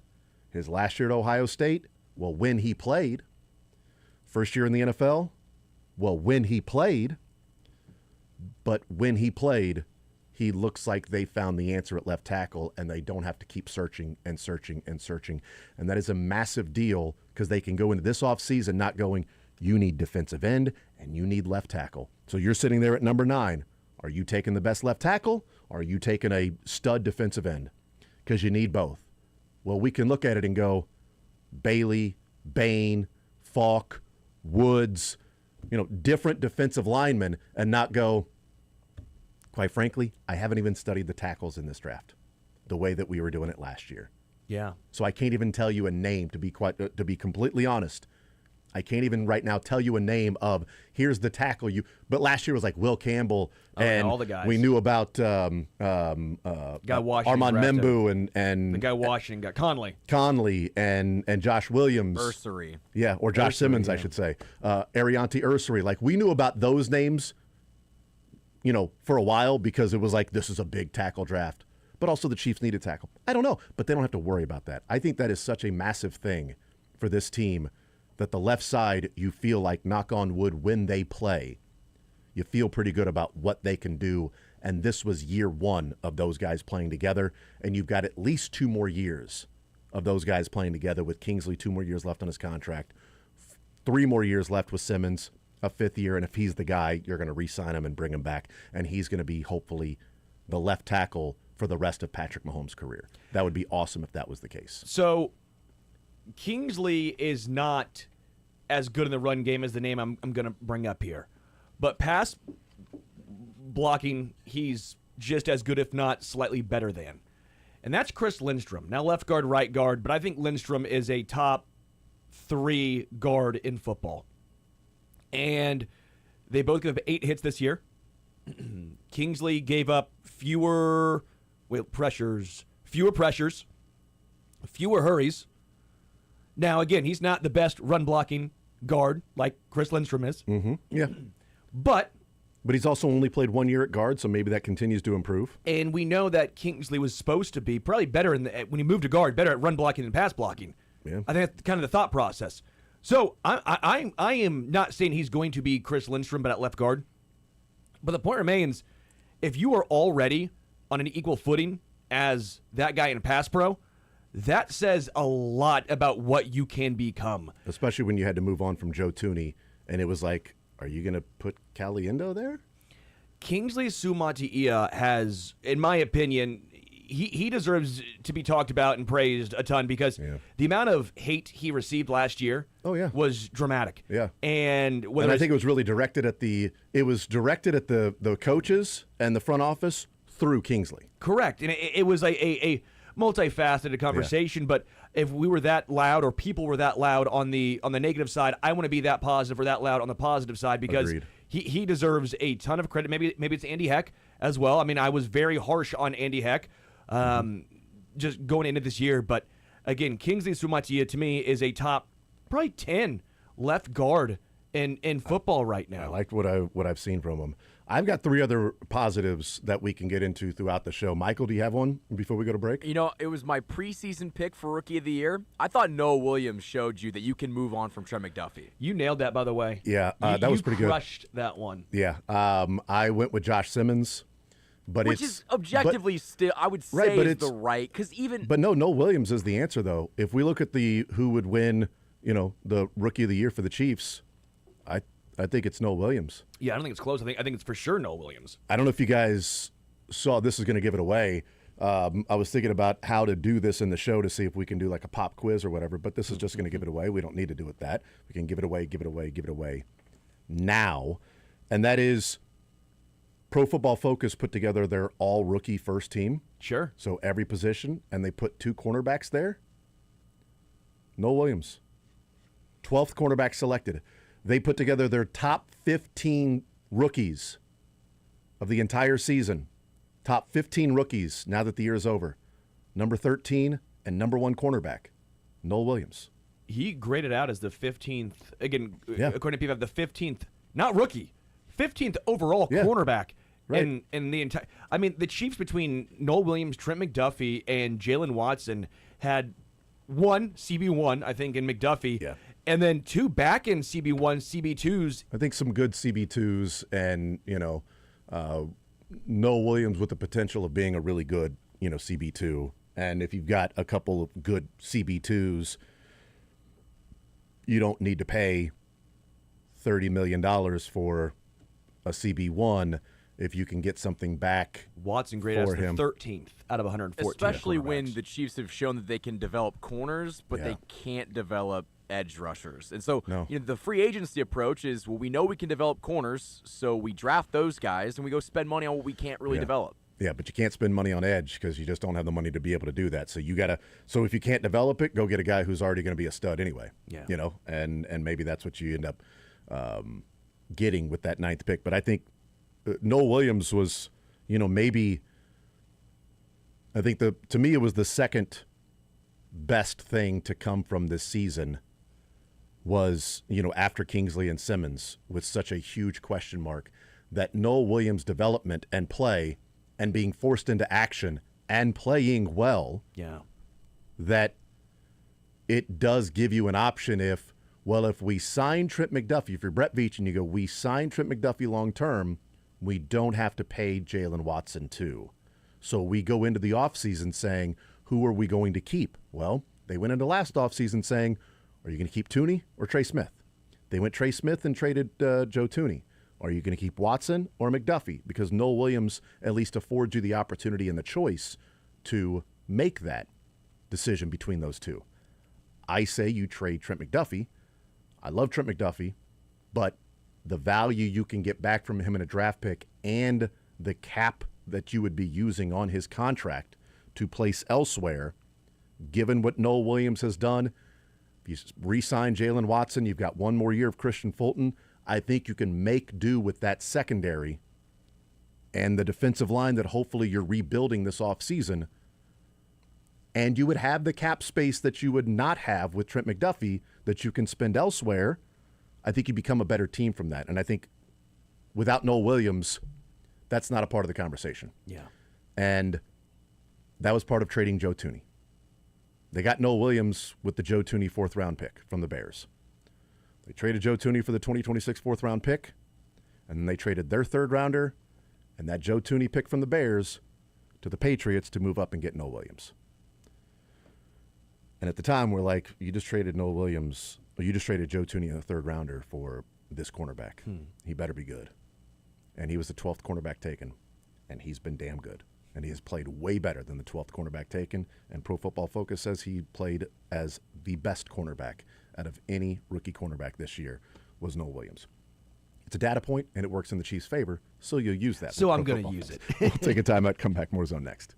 His last year at Ohio State, well, when he played. First year in the NFL, well, when he played. But when he played, he looks like they found the answer at left tackle, and they don't have to keep searching and searching and searching. And that is a massive deal because they can go into this offseason not going, you need defensive end and you need left tackle. So you're sitting there at number 9. Are you taking the best left tackle or are you taking a stud defensive end? Because you need both. Well, we can look at it and go, Bain, Falk, Woods, different defensive linemen, and not go, quite frankly, I haven't even studied the tackles in this draft the way that we were doing it last year. Yeah. So I can't even tell you a name, to be completely honest. I can't even right now tell you a name of here's the tackle you. But last year was like Will Campbell and all the guys. We knew about Guy Washington Armand drafted. Membu and The guy Washington got Conley and Josh Williams. Ursery. Yeah, or Josh Simmons, I should say. Arianti Ursery. Like we knew about those names, for a while because it was like this is a big tackle draft. But also the Chiefs needed tackle. I don't know, but they don't have to worry about that. I think that is such a massive thing for this team that the left side, you feel like, knock on wood, when they play, you feel pretty good about what they can do. And this was year 1 of those guys playing together. And you've got at least 2 more years of those guys playing together with Kingsley, 2 more years left on his contract, 3 more years left with Simmons, a 5th year. And if he's the guy, you're going to re-sign him and bring him back. And he's going to be, hopefully, the left tackle for the rest of Patrick Mahomes' career. That would be awesome if that was the case. So Kingsley is not as good in the run game as the name I'm going to bring up here. But pass blocking, he's just as good, if not slightly better than. And that's Chris Lindstrom. Now left guard, right guard, but I think Lindstrom is a top 3 guard in football. And they both gave up 8 hits this year. Kingsley gave up fewer pressures, fewer hurries. Now, again, he's not the best run-blocking guard like Chris Lindstrom is. Mm-hmm. Yeah. But he's also only played 1 year at guard, so maybe that continues to improve. And we know that Kingsley was supposed to be probably better when he moved to guard, better at run-blocking and pass-blocking. Yeah. I think that's kind of the thought process. So I am not saying he's going to be Chris Lindstrom, but at left guard. But the point remains, if you are already on an equal footing as that guy in a pass pro, that says a lot about what you can become. Especially when you had to move on from Joe Tooney, and it was like, are you going to put Caliendo there? Kingsley Suamataia has, in my opinion, he deserves to be talked about and praised a ton because the amount of hate he received last year was dramatic. Yeah. And I think it was really directed at the coaches and the front office through Kingsley. Correct. And it was a multifaceted conversation, but if we were that loud or people were that loud on the negative side, I want to be that positive or that loud on the positive side because he deserves a ton of credit. Maybe it's Andy Heck as well. I mean, I was very harsh on Andy Heck just going into this year, but again, Kingsley Suamataia to me is a top probably 10 left guard in football right now. I liked what I've seen from him. I've got 3 other positives that we can get into throughout the show. Michael, do you have one before we go to break? It was my preseason pick for Rookie of the Year. I thought Noah Williams showed you that you can move on from Trent McDuffie. You nailed that, by the way. Yeah, that was pretty good. You crushed that one. Yeah, I went with Josh Simmons. Which is objectively still, I would say, is the right, because even... But no Williams is the answer, though. If we look at who would win, the Rookie of the Year for the Chiefs, I think it's Noah Williams. Yeah, I don't think it's close. I think it's for sure Noah Williams. I don't know if you guys saw, this is going to give it away. I was thinking about how to do this in the show to see if we can do like a pop quiz or whatever, but this is just going to give it away. We don't need to do it that. We can give it away now. And that is Pro Football Focus put together their all-rookie first team. Sure. So every position, and they put 2 cornerbacks there. Noel Williams, 12th cornerback selected. They put together their top 15 rookies of the entire season. Top 15 rookies now that the year is over. Number 13 and number 1 cornerback, Noel Williams. He graded out as the 15th, again, Yeah. according to PFF, the 15th, not rookie, 15th overall Yeah. cornerback. Right. In the entire, I mean, the Chiefs between Noel Williams, Trent McDuffie, and Jalen Watson had one CB1, I think, in McDuffie, Yeah. and then 2 back-end CB1, CB2s. I think some good CB2s and, Noel Williams with the potential of being a really good, CB2. And if you've got a couple of good CB2s, you don't need to pay $30 million for a CB1 if you can get something back. Watson graded for as the him. 13th out of 114. Especially when cornerbacks. the Chiefs have shown that they can develop corners, but Yeah. they can't develop edge rushers. And so, No. the free agency approach is, well, we know we can develop corners, so we draft those guys and we go spend money on what we can't really Yeah. develop. Yeah, but you can't spend money on edge because you just don't have the money to be able to do that. So so if you can't develop it, go get a guy who's already going to be a stud anyway. Yeah. And maybe that's what you end up getting with that 9th pick. But I think Noel Williams was, maybe, I think to me it was the second best thing to come from this season was, after Kingsley and Simmons with such a huge question mark, that Noel Williams' development and play and being forced into action and playing well, Yeah. that it does give you an option if we sign Trent McDuffie, if you're Brett Veach and you go, we sign Trent McDuffie long term, we don't have to pay Jalen Watson too. So we go into the offseason saying, who are we going to keep? Well, they went into last offseason saying, are you going to keep Tooney or Trey Smith? They went Trey Smith and traded Joe Tooney. Are you going to keep Watson or McDuffie? Because Noel Williams at least affords you the opportunity and the choice to make that decision between those two. I say you trade Trent McDuffie. I love Trent McDuffie, but the value you can get back from him in a draft pick and the cap that you would be using on his contract to place elsewhere, given what Noel Williams has done, if you re-sign Jalen Watson, you've got 1 more year of Christian Fulton. I think you can make do with that secondary and the defensive line that hopefully you're rebuilding this offseason. And you would have the cap space that you would not have with Trent McDuffie that you can spend elsewhere. I think you become a better team from that. And I think without Noel Williams, that's not a part of the conversation. Yeah. And that was part of trading Joe Tooney. They got Noel Williams with the Joe Tooney 4th-round pick from the Bears. They traded Joe Tooney for the 2026 4th-round pick, and then they traded their 3rd-rounder and that Joe Tooney pick from the Bears to the Patriots to move up and get Noel Williams. And at the time, we're like, you just traded Noel Williams, or you just traded Joe Tooney, a 3rd-rounder, for this cornerback. He better be good. And he was the 12th cornerback taken, and he's been damn good. And he has played way better than the 12th cornerback taken, and Pro Football Focus says he played as the best cornerback out of any rookie cornerback this year was Noel Williams. It's a data point, and it works in the Chiefs' favor, so you'll use that. So with I'm Pro going to Football use it. Focus. We'll take a timeout, come back, more zone next.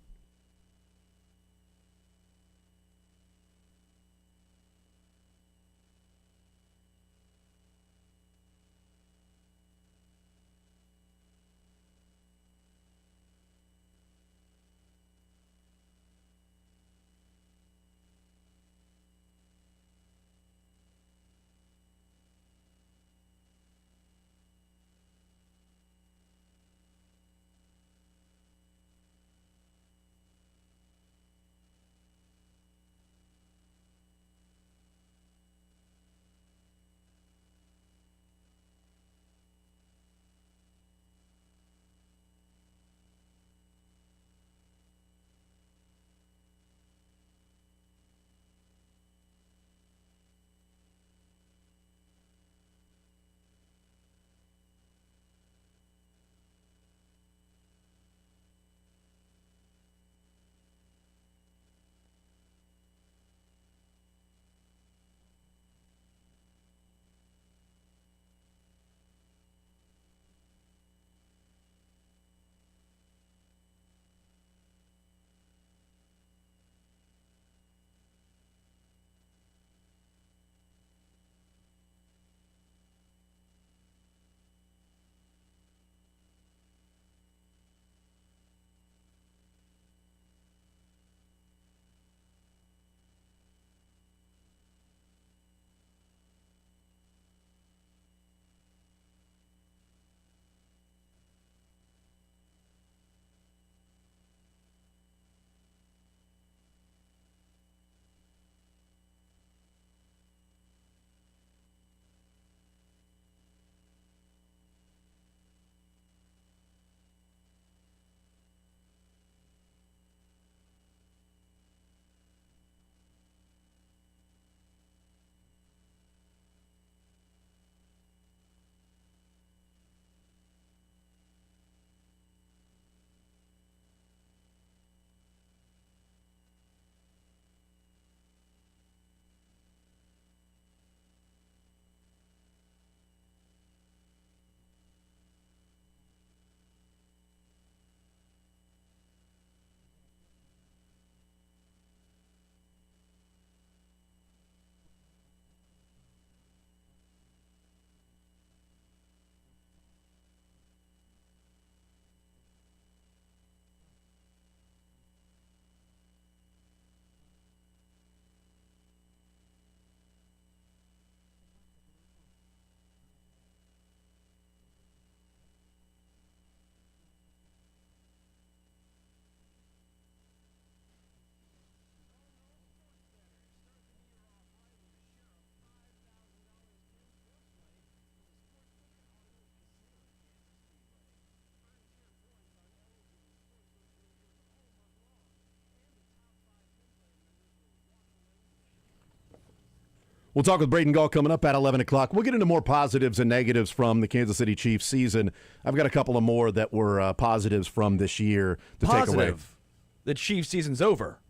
We'll talk with Braden Gall coming up at 11 o'clock. We'll get into more positives and negatives from the Kansas City Chiefs season. I've got a couple of more that were positives from this year to take away. Positive, the Chiefs season's over.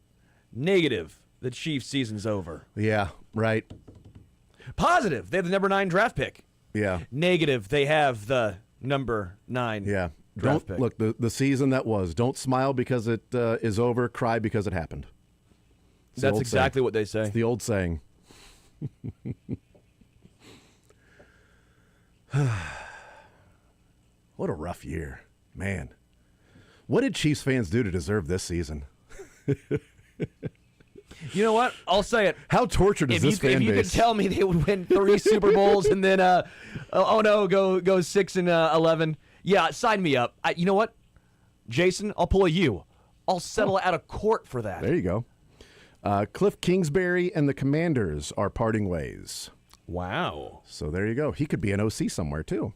Negative, the Chiefs season's over. Yeah, right. Positive, they have the number 9 draft pick. Yeah. Negative, they have the number 9 draft pick. Look, the season that was, don't smile because it is over, cry because it happened. That's exactly what they say. It's the old saying. What a rough year, man. What did Chiefs fans do to deserve this season? You know what? I'll say it. How tortured is this fan base? If you could tell me they would win 3 Super Bowls and then, go 6-11. Yeah, sign me up. You know what, Jason? I'll pull a U. I'll settle out of court for that. There you go. Cliff Kingsbury and the Commanders are parting ways. Wow. So there you go. He could be an OC somewhere, too.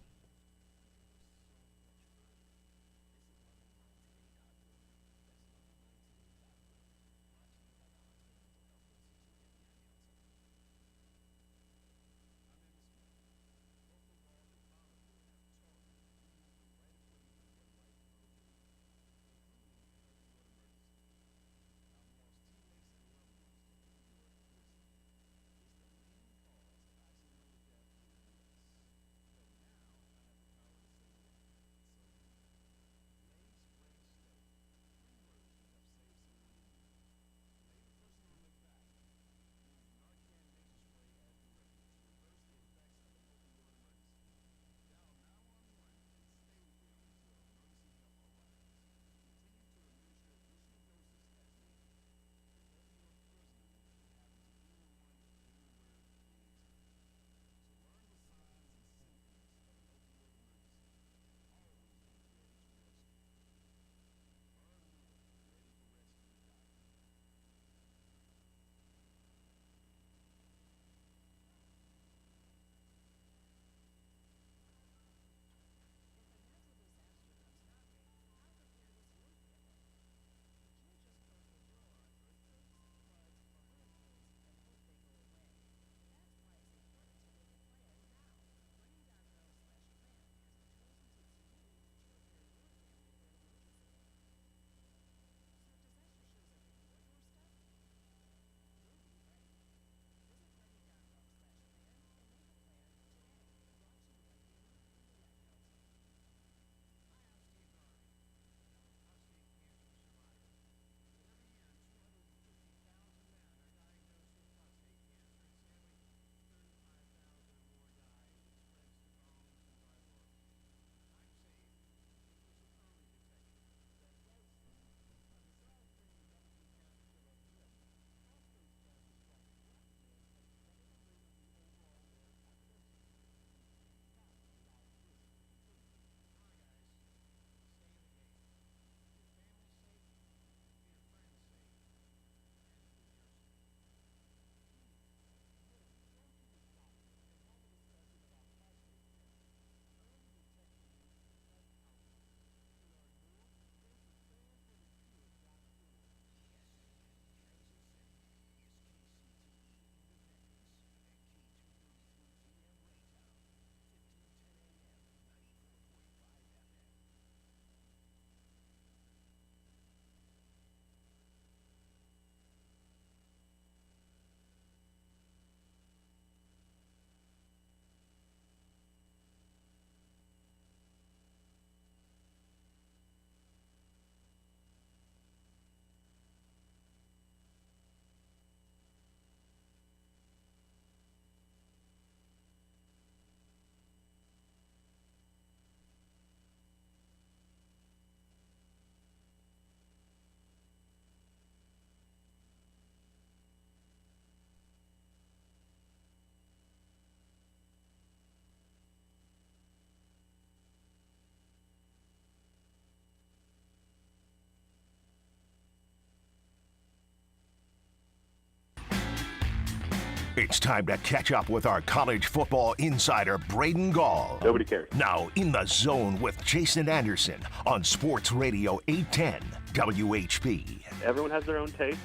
It's time to catch up with our college football insider, Braden Gall. Nobody cares. Now, In the Zone with Jason Anderson on Sports Radio 810 WHP. Everyone has their own taste,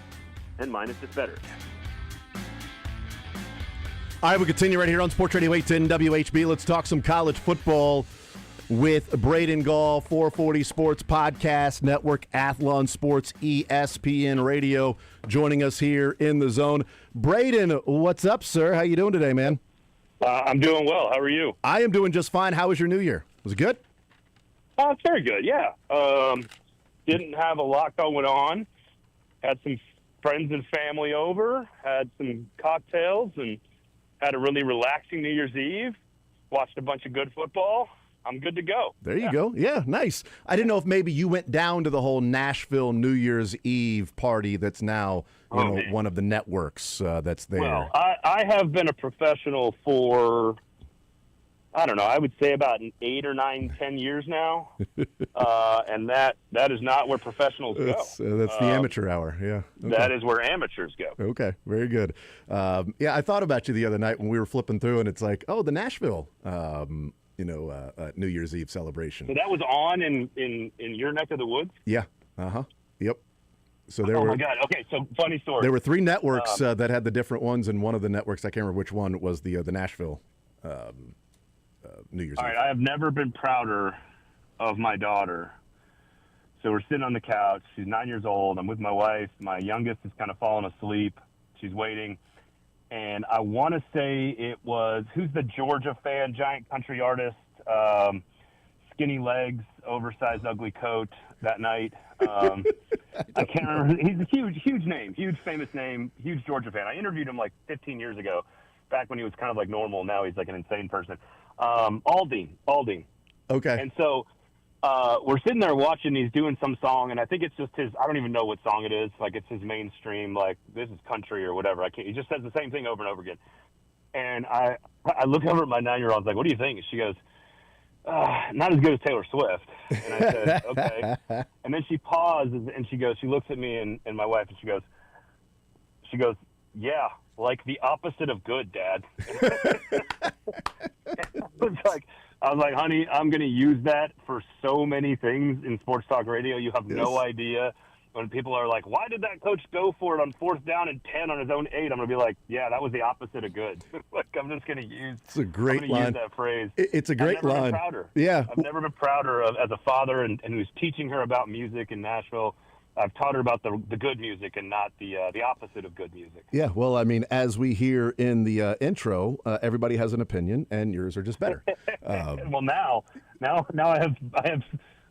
and mine is just better. All right, we continue right here on Sports Radio 810 WHB. Let's talk some college football with Braden Gall, 440 Sports Podcast Network, Athlon Sports, ESPN Radio, joining us here in the zone. Braden, what's up, sir? How you doing today, man? I'm doing well. How are you? I am doing just fine. How was your New Year? Was it good? It's very good, yeah. Didn't have a lot going on. Had some friends and family over, had some cocktails, and had a really relaxing New Year's Eve. Watched a bunch of good football. I'm good to go. There you go. Yeah, nice. I didn't know if maybe you went down to the whole Nashville New Year's Eve party that's now one of the networks that's there. Well, I have been a professional for, I don't know, I would say about 8 or 9, 10 years now. And that is not where professionals go. That's the amateur hour, yeah. Okay. That is where amateurs go. Okay, very good. Yeah, I thought about you the other night when we were flipping through, and it's like, oh, the Nashville New Year's Eve celebration. So that was on in your neck of the woods? Yeah. Yep. So there oh were. My God. Okay. So funny story. There were 3 networks that had the different ones, and one of the networks, I can't remember which one, was the Nashville New Year's Eve. All right. I have never been prouder of my daughter. So we're sitting on the couch. She's 9 years old. I'm with my wife. My youngest is kind of falling asleep. She's waiting. And I want to say it was, who's the Georgia fan, giant country artist, skinny legs, oversized, ugly coat that night. I can't remember. He's a huge name, huge famous name, huge Georgia fan. I interviewed him like 15 years ago, back when he was kind of like normal. Now he's like an insane person. Aldine. Okay. And so we're sitting there watching. He's doing some song, and I think it's just his. I don't even know what song it is. Like it's his mainstream. Like this is country or whatever. He just says the same thing over and over again. And I look over at my 9-year-old. I was like, "What do you think?" And she goes, "Not as good as Taylor Swift." And I said, "Okay." And then she pauses and she goes. She looks at me and my wife, and she goes, "Yeah, like the opposite of good, Dad." I was like, honey, I'm going to use that for so many things in sports talk radio. You have no idea. When people are like, why did that coach go for it on 4th down and 10 on his own 8? I'm going to be like, yeah, that was the opposite of good. Like, I'm just going to use. It's a great line. Use that phrase. It's a great line. I've never been prouder. Yeah. I've never been prouder of, as a father and who's teaching her about music in Nashville. I've taught her about the good music and not the opposite of good music. Yeah, well, I mean, as we hear in the intro, everybody has an opinion, and yours are just better. Well, now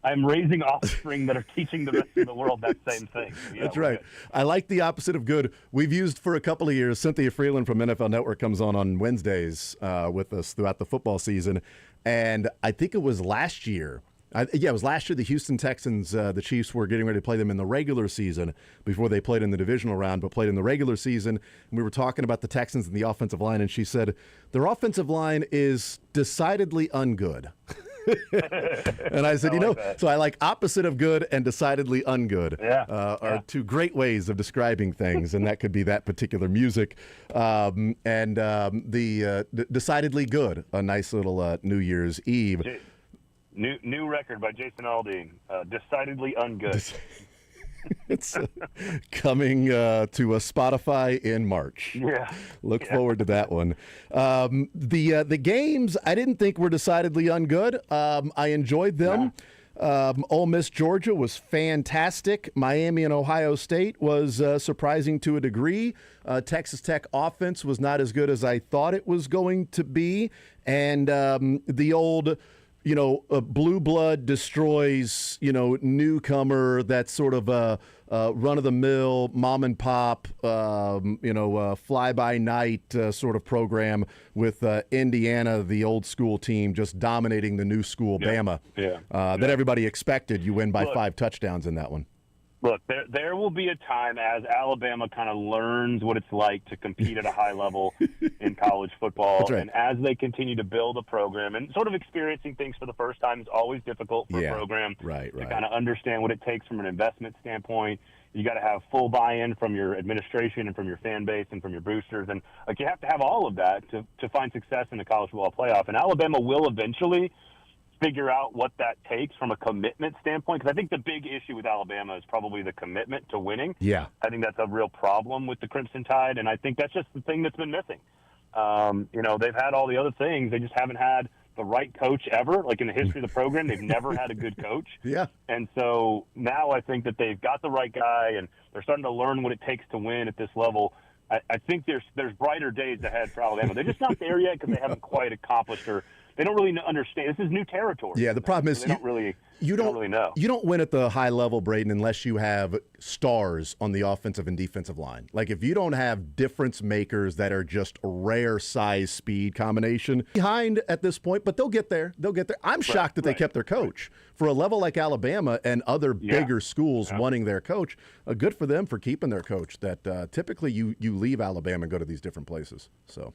I'm raising offspring that are teaching the rest of the world that same thing. So, yeah, that's right. Good. I like the opposite of good. We've used for a couple of years. Cynthia Freeland from NFL Network comes on Wednesdays with us throughout the football season, and I think it was last year. It was last year the Houston Texans, the Chiefs were getting ready to play them in the regular season before they played in the divisional round, but played in the regular season. And we were talking about the Texans and the offensive line, and she said, their offensive line is decidedly ungood. And I said, so I like opposite of good and decidedly ungood are 2 great ways of describing things, and that could be that particular music. Decidedly good, a nice little New Year's Eve. New record by Jason Aldean, decidedly ungood. It's coming to a Spotify in March. Yeah. Look forward to that one. The games I didn't think were decidedly ungood. I enjoyed them. Ole Miss, Georgia was fantastic. Miami and Ohio State was surprising to a degree. Texas Tech offense was not as good as I thought it was going to be. And the old blue blood destroys, newcomer, that's sort of a run-of-the-mill, mom-and-pop, fly-by-night sort of program with Indiana, the old-school team, just dominating the new school, Bama. That everybody expected. You win by 5 touchdowns in that one. Look, there will be a time as Alabama kind of learns what it's like to compete at a high level in college football. That's right. And as they continue to build a program, and sort of experiencing things for the first time is always difficult for a program to kind of understand what it takes from an investment standpoint. You got to have full buy-in from your administration and from your fan base and from your boosters. And you have to have all of that to find success in the college football playoff. And Alabama will eventually figure out what that takes from a commitment standpoint, because I think the big issue with Alabama is probably the commitment to winning. Yeah. I think that's a real problem with the Crimson Tide, and I think that's just the thing that's been missing. They've had all the other things. They just haven't had the right coach ever. Like in the history of the program, they've never had a good coach. Yeah. And so now I think that they've got the right guy, and they're starting to learn what it takes to win at this level. I think there's brighter days ahead for Alabama. They're just not there yet because they haven't quite accomplished, or they don't really understand. This is new territory. Yeah, the problem is they don't really know. You don't win at the high level, Braden, unless you have stars on the offensive and defensive line. Like if you don't have difference makers that are just a rare size speed combination behind at this point, but they'll get there. I'm shocked that they kept their coach. For a level like Alabama and other bigger schools wanting their coach, good for them for keeping their coach. That typically you leave Alabama and go to these different places. So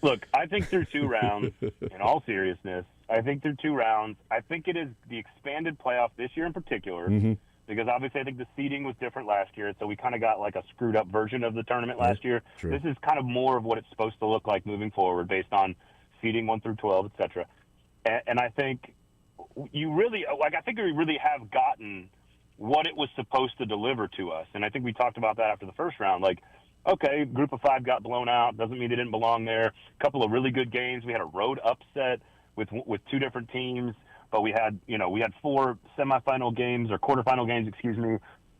look, I think through 2 rounds, in all seriousness, I think through 2 rounds, I think it is the expanded playoff this year in particular, because obviously I think the seeding was different last year, so we kind of got like a screwed up version of the tournament last year. True. This is kind of more of what it's supposed to look like moving forward based on seeding 1 through 12, et cetera. And I think we really have gotten what it was supposed to deliver to us. And I think we talked about that after the first round. Like, okay, group of 5 got blown out. Doesn't mean they didn't belong there. A couple of really good games. We had a road upset with 2 different teams, but we had 4 semifinal games or quarterfinal games,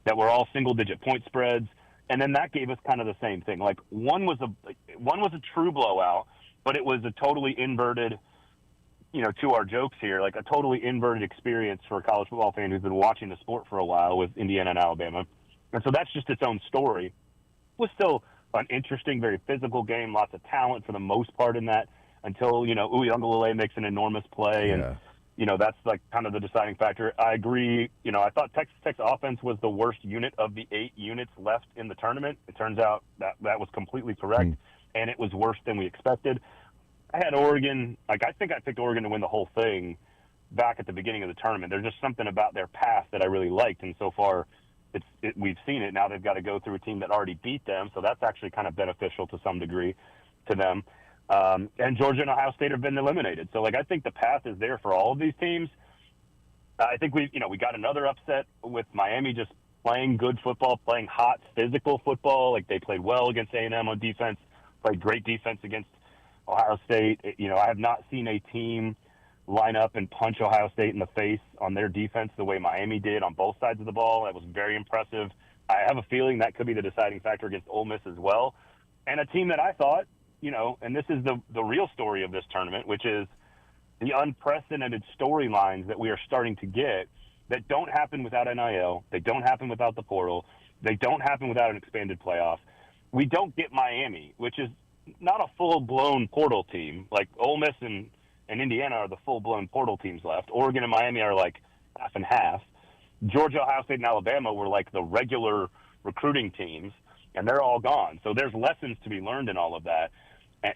that were all single-digit point spreads. And then that gave us kind of the same thing. Like one was a true blowout, but it was a totally inverted, to our jokes here, like a totally inverted experience for a college football fan who's been watching the sport for a while with Indiana and Alabama. And so that's just its own story. It was still an interesting, very physical game, lots of talent for the most part in that until, Uyunglele makes an enormous play. And, that's like kind of the deciding factor. I agree. I thought Texas Tech's offense was the worst unit of the 8 units left in the tournament. It turns out that was completely correct, and it was worse than we expected. I had Oregon. I think I picked Oregon to win the whole thing back at the beginning of the tournament. There's just something about their path that I really liked, and so far we've seen it. Now they've got to go through a team that already beat them, so that's actually kind of beneficial to some degree to them. And Georgia and Ohio State have been eliminated. So, I think the path is there for all of these teams. I think we got another upset with Miami just playing good football, playing hot, physical football. Like, they played well against A&M on defense, played great defense against Ohio State. I have not seen a team line up and punch Ohio State in the face on their defense the way Miami did on both sides of the ball. That was very impressive. I have a feeling that could be the deciding factor against Ole Miss as well. And a team that I thought, and this is the real story of this tournament, which is the unprecedented storylines that we are starting to get that don't happen without NIL. They don't happen without the portal. They don't happen without an expanded playoff. We don't get Miami, which is not a full-blown portal team. Like Ole Miss and Indiana are the full-blown portal teams left. Oregon and Miami are like half and half. Georgia, Ohio State, and Alabama were like the regular recruiting teams, and they're all gone. So there's lessons to be learned in all of that.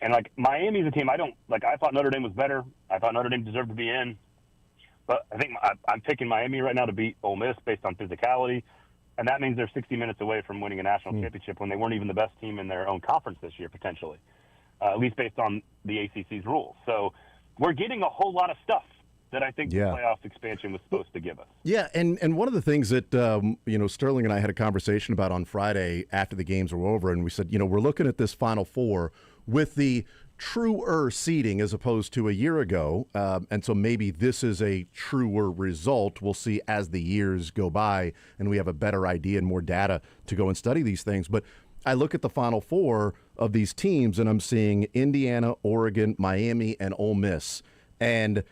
And like Miami's a team I thought Notre Dame was better. I thought Notre Dame deserved to be in. But I think I'm picking Miami right now to beat Ole Miss based on physicality. And that means they're 60 minutes away from winning a national championship when they weren't even the best team in their own conference this year, potentially, at least based on the ACC's rules. So we're getting a whole lot of stuff that I think the playoff expansion was supposed to give us. Yeah, and one of the things that, Sterling and I had a conversation about on Friday after the games were over, and we said, we're looking at this Final Four with the truer seeding as opposed to a year ago, and so maybe this is a truer result. We'll see as the years go by and we have a better idea and more data to go and study these things. But I look at the Final Four of these teams and I'm seeing Indiana, Oregon, Miami, and Ole Miss. And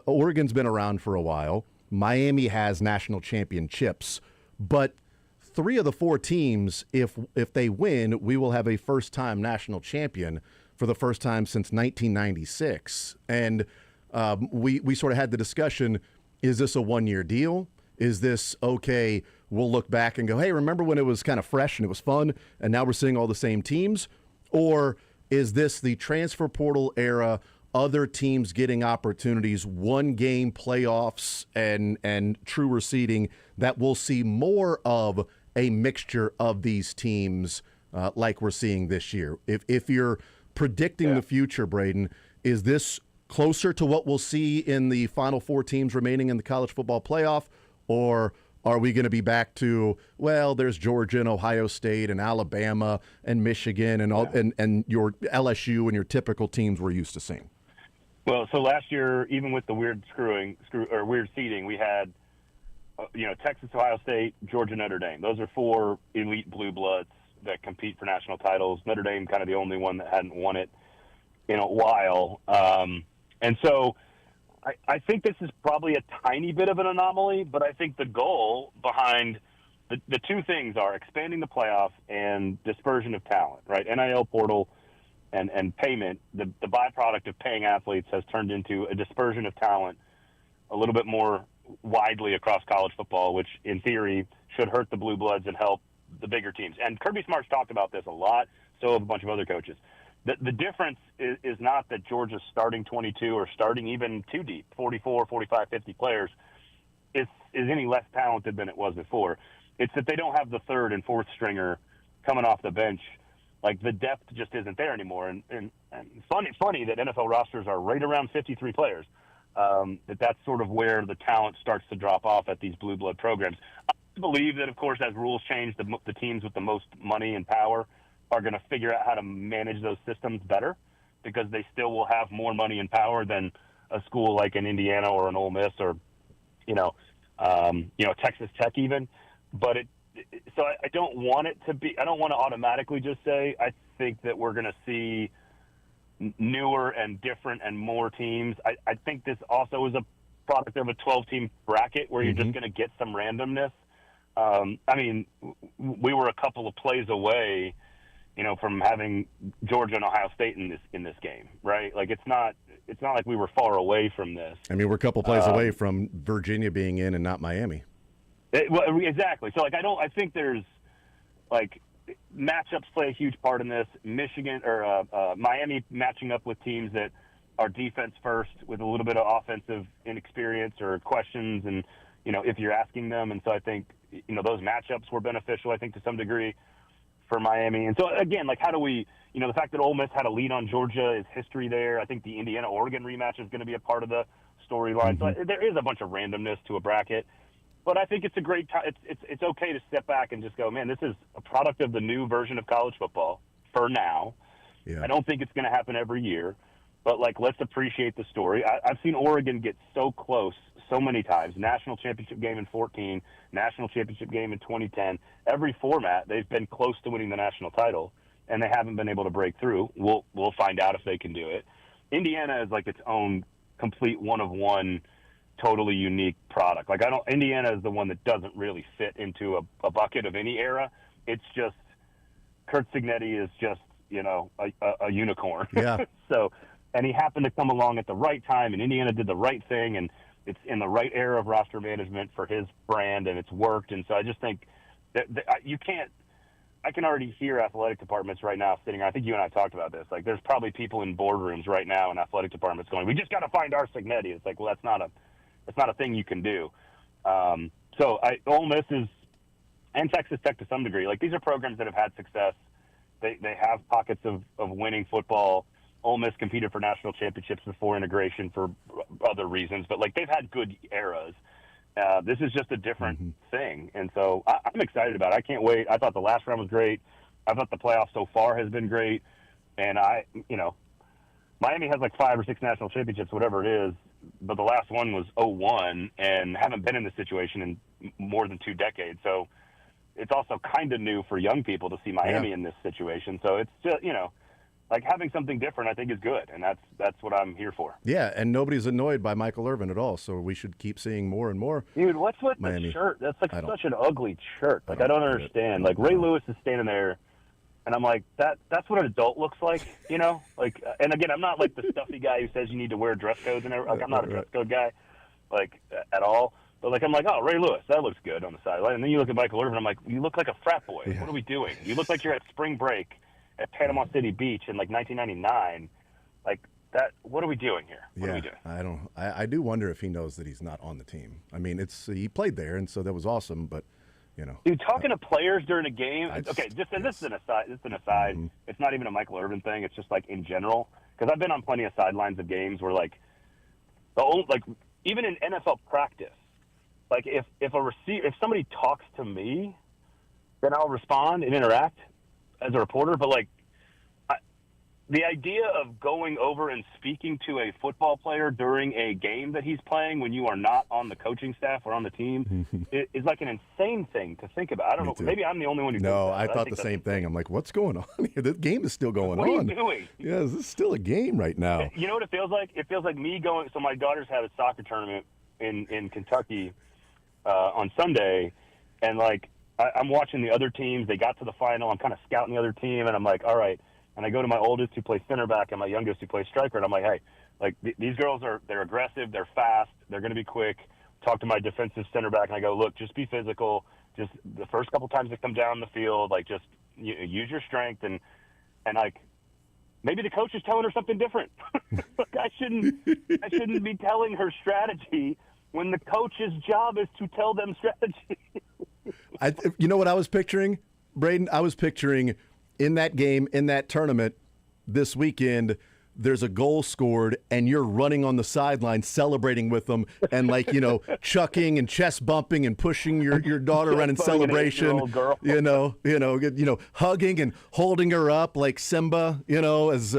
Oregon's been around for a while. Miami has national championships, but 3 of the 4 teams, if they win, we will have a first-time national champion for the first time since 1996. And we sort of had the discussion, is this a one-year deal? Is this, okay, we'll look back and go, hey, remember when it was kind of fresh and it was fun, and now we're seeing all the same teams? Or is this the transfer portal era, other teams getting opportunities, one-game playoffs and truer seeding, that we'll see more of a mixture of these teams like we're seeing this year? If you're predicting the future, Braden, is this closer to what we'll see in the Final Four teams remaining in the college football playoff, or Are we going to be back to, well, there's Georgia and Ohio State and Alabama and Michigan and all and your LSU and your typical teams we're used to seeing? Well, so last year, even with the weird weird seeding, we had Texas, Ohio State, Georgia, Notre Dame. Those are 4 elite blue bloods that compete for national titles. Notre Dame kind of the only one that hadn't won it in a while. And so I think this is probably a tiny bit of an anomaly, but I think the goal behind the two things are expanding the playoff and dispersion of talent, right? NIL portal and payment, the byproduct of paying athletes has turned into a dispersion of talent a little bit more widely across college football, which in theory should hurt the blue bloods and help the bigger teams. And Kirby Smart's talked about this a lot, so have a bunch of other coaches. The difference is not that Georgia's starting 22 or starting even too deep, 44, 45, 50 players, is any less talented than it was before. It's that they don't have the third and fourth stringer coming off the bench. Like, the depth just isn't there anymore. And funny that NFL rosters are right around 53 players. That's sort of where the talent starts to drop off at these blue blood programs. I believe that, of course, as rules change, the teams with the most money and power are going to figure out how to manage those systems better, because they still will have more money and power than a school like an Indiana or an Ole Miss or, Texas Tech even. But so I don't want it to be – I don't want to automatically just say I think that we're going to see newer and different and more teams. I think this also is a product of a 12-team bracket where you're just going to get some randomness. We were a couple of plays away – from having Georgia and Ohio State in this game, right? Like, it's not like we were far away from this. I mean, we're a couple plays away from Virginia being in and not Miami. Exactly. So, I think there's, matchups play a huge part in this. Michigan or Miami matching up with teams that are defense first with a little bit of offensive inexperience or questions, and if you're asking them. And so I think those matchups were beneficial, I think, to some degree for Miami. And so, again, how do we, the fact that Ole Miss had a lead on Georgia is history there. I think the Indiana-Oregon rematch is going to be a part of the storyline. So there is a bunch of randomness to a bracket. But I think it's a great time. It's okay to step back and just go, man, this is a product of the new version of college football for now. Yeah. I don't think it's going to happen every year. But, let's appreciate the story. I've seen Oregon get so close so many times. National championship game in 2014, national championship game in 2010. Every format, they've been close to winning the national title, and they haven't been able to break through. We'll find out if they can do it. Indiana is its own complete one-of-one, totally unique product. Indiana is the one that doesn't really fit into a bucket of any era. It's just Kurt Signetti is just, a unicorn. Yeah. And he happened to come along at the right time, and Indiana did the right thing, and it's in the right era of roster management for his brand, and it's worked. And so I just think that you can't – I can already hear athletic departments right now sitting – I think you and I talked about this. There's probably people in boardrooms right now in athletic departments going, we just got to find our Signetti. It's well, that's not a thing you can do. Ole Miss is – and Texas Tech to some degree. These are programs that have had success. They have pockets of winning football. Ole Miss competed for national championships before integration for other reasons, but they've had good eras. This is just a different thing, and so I'm excited about it. I can't wait. I thought the last round was great. I thought the playoff so far has been great, and Miami has 5 or 6 national championships, whatever it is, but the last one was 2001, and haven't been in this situation in more than 2 decades. So it's also kind of new for young people to see Miami in this situation. So it's just having something different, I think, is good, and that's what I'm here for. Yeah, and nobody's annoyed by Michael Irvin at all, so we should keep seeing more and more. Dude, what's with Miami. the shirt? That's such an ugly shirt. I don't understand. Ray Lewis is standing there, and I'm that's what an adult looks like, and again, I'm not the stuffy guy who says you need to wear dress codes and everything. I'm not a dress code guy, at all. But I'm oh, Ray Lewis, that looks good on the sideline. And then you look at Michael Irvin, I'm you look like a frat boy. Yeah. What are we doing? You look like you're at spring break at Panama City Beach in 1999, that. What are we doing here? What are we doing? I do wonder if he knows that he's not on the team. I mean, he played there, and so that was awesome. But dude, talking to players during a game. Okay, this is an aside. Mm-hmm. It's not even a Michael Irvin thing. It's just in general, because I've been on plenty of sidelines of games where even in NFL practice, Like if somebody talks to me, then I'll respond and interact as a reporter. But like, the idea of going over and speaking to a football player during a game that he's playing when you are not on the coaching staff or on the team is like an insane thing to think about. I don't know. Too. Maybe I'm the only one who No, thinks that. I thought the same thing. I'm like, what's going on here? The game is still going What on. are you doing? Yeah, this is still a game right now. You know what it feels like? It feels like me going. So my daughters had a soccer tournament in Kentucky on Sunday, and like I'm watching the other teams. They got to the final. I'm kind of scouting the other team, and I'm like, all right. And I go to my oldest who plays center back and my youngest who plays striker, and I'm like, hey, like these girls they're aggressive, they're fast, they're going to be quick. Talk to my defensive center back, and I go, look, just be physical. Just the first couple times they come down the field, like just use your strength, and like maybe the coach is telling her something different. Like I shouldn't be telling her strategy when the coach's job is to tell them strategy. You know what I was picturing, Braden? I was picturing in that game, in that tournament this weekend, there's a goal scored and you're running on the sideline celebrating with them and like, chucking and chest bumping and pushing your daughter around in celebration, hugging and holding her up like Simba, as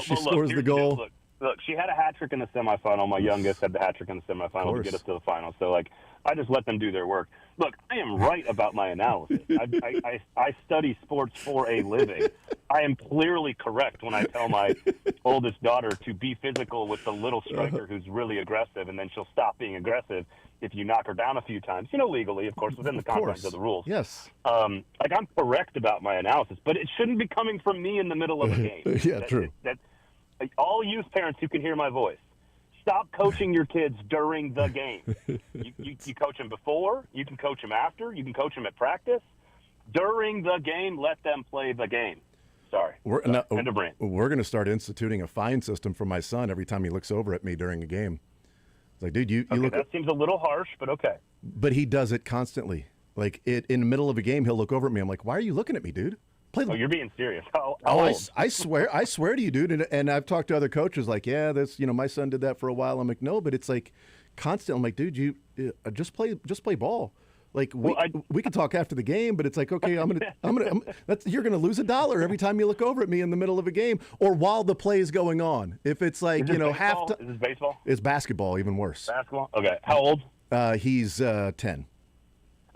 she scores the goal. Look, she had a hat trick in the semifinal. My youngest had the hat trick in the semifinal to get us to the final. So, like, I just let them do their work. Look, I am right about my analysis. I study sports for a living. I am clearly correct when I tell my oldest daughter to be physical with the little striker who's really aggressive, and then she'll stop being aggressive if you knock her down a few times, legally, of course, within the confines of the rules. Yes. Like, I'm correct about my analysis, but it shouldn't be coming from me in the middle of a game. Yeah, true. All youth parents who can hear my voice, stop coaching your kids during the game. You coach them before, you can coach them after, you can coach them at practice. During the game, let them play the game. Sorry. End of rant. We're going to start instituting a fine system for my son every time he looks over at me during a game. It's like, dude, you look. That seems a little harsh, but okay. But he does it constantly. Like in the middle of a game, he'll look over at me. I'm like, why are you looking at me, dude? You're being serious. I swear to you, dude. And I've talked to other coaches like, yeah, that's, my son did that for a while. I'm like, no, but it's like constant. I'm like, dude, you just play ball. Like we can talk after the game, but it's like, okay, you're gonna lose $1 every time you look over at me in the middle of a game or while the play is going on. If it's like, half. Is this baseball? It's basketball, even worse. Basketball. Okay. How old? He's 10.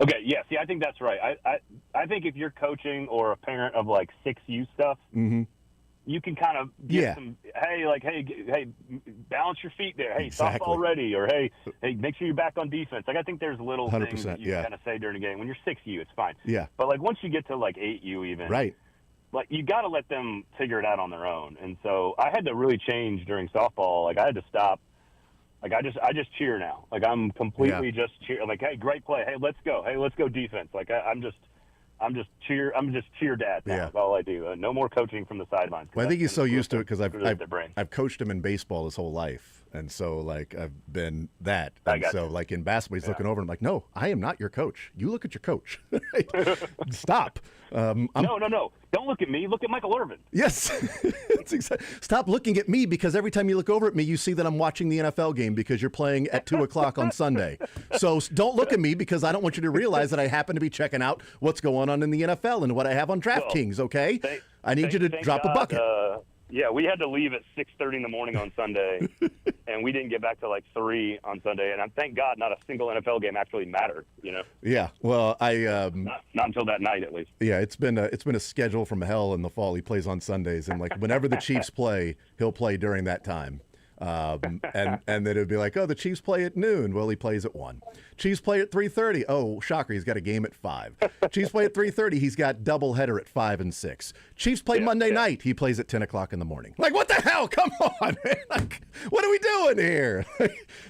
Okay, yeah, see, I think that's right. I think if you're coaching or a parent of, like, 6U stuff, you can kind of get some, hey, balance your feet there. Hey, exactly. Softball ready. Or, hey, make sure you're back on defense. Like, I think there's little 100%, things that you can kind of say during a game. When you're 6U, it's fine. Yeah. But, like, once you get to, like, 8U even. Right. Like, you got to let them figure it out on their own. And so I had to really change during softball. Like, I had to stop. Like, I just cheer now. Like, I'm completely just cheer. Like, hey, great play. Hey, let's go. Hey, let's go defense. Like, I'm just cheer dad now. Yeah. That's all I do. No more coaching from the sidelines. Well, I think he's so used to it because I've coached him in baseball his whole life, and so like I've been that. And so like in basketball, he's looking over and I'm like, no, I am not your coach. You look at your coach. Stop. No. Don't look at me. Look at Michael Irvin. Yes. Stop looking at me because every time you look over at me, you see that I'm watching the NFL game because you're playing at 2:00 on Sunday. So don't look at me because I don't want you to realize that I happen to be checking out what's going on in the NFL and what I have on DraftKings, okay? I need you to drop a bucket. Yeah, we had to leave at 6:30 in the morning on Sunday, and we didn't get back till like 3 on Sunday. And thank God, not a single NFL game actually mattered. Yeah. Well, not until that night at least. Yeah, it's been a schedule from hell in the fall. He plays on Sundays, and like whenever the Chiefs play, he'll play during that time. And then it would be like, oh, the Chiefs play at noon. Well, he plays at 1. Chiefs play at 3:30. Oh, shocker, he's got a game at 5. Chiefs play at 3:30. He's got doubleheader at 5 and 6. Chiefs play Monday night. He plays at 10:00 in the morning. Like, what the hell? Come on, man! Like, what are we doing here?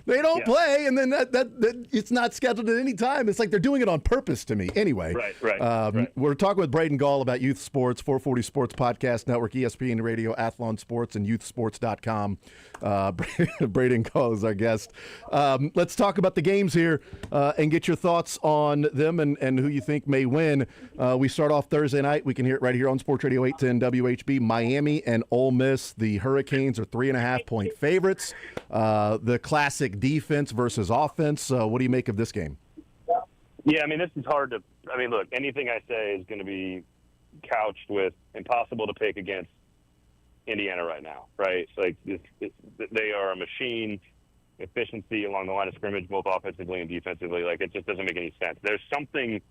They don't play, and then that it's not scheduled at any time. It's like they're doing it on purpose to me. Anyway, Right. We're talking with Braden Gall about youth sports, 440 Sports Podcast Network, ESPN Radio, Athlon Sports, and youthsports.com. Braden Gall is our guest. Let's talk about the games here and get your thoughts on them and who you think may win. We start off Thursday night. We can hear it right here on Sports Radio 810 WHB. Miami and Ole Miss. The Hurricanes are 3.5-point favorites. The classic defense versus offense. What do you make of this game? Yeah, I mean, this is hard to – I mean, look, anything I say is going to be couched with impossible to pick against Indiana right now, right? So, like, they are a machine, efficiency along the line of scrimmage, both offensively and defensively. Like, it just doesn't make any sense. There's something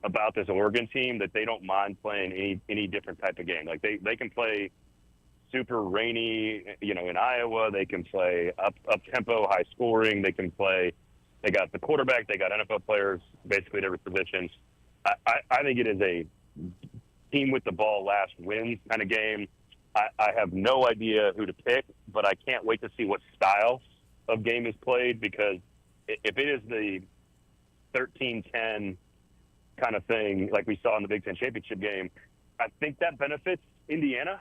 about this Oregon team that they don't mind playing any different type of game. Like, they can play super rainy, in Iowa. They can play up-tempo, high-scoring. They can play – they got the quarterback. They got NFL players basically at every position. I think it is a team with the ball last wins kind of game. I have no idea who to pick, but I can't wait to see what style of game is played, because if it is the 13-10 kind of thing like we saw in the Big Ten championship game, I think that benefits Indiana.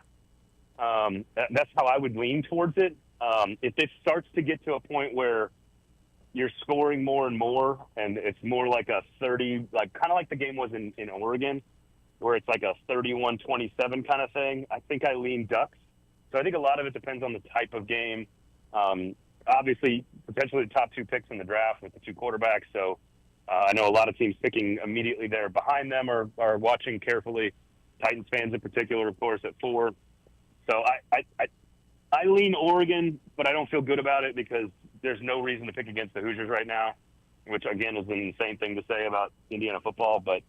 That's how I would lean towards it. If it starts to get to a point where you're scoring more and more, and it's more like a 30, like kind of like the game was in Oregon, where it's like a 31-27 kind of thing, I think I lean Ducks. So I think a lot of it depends on the type of game. Obviously, potentially the top two picks in the draft with the two quarterbacks. So I know a lot of teams picking immediately there behind them are watching carefully. Titans fans in particular, of course, at 4. So I lean Oregon, but I don't feel good about it because there's no reason to pick against the Hoosiers right now, which, again, is an insane thing to say about Indiana football. But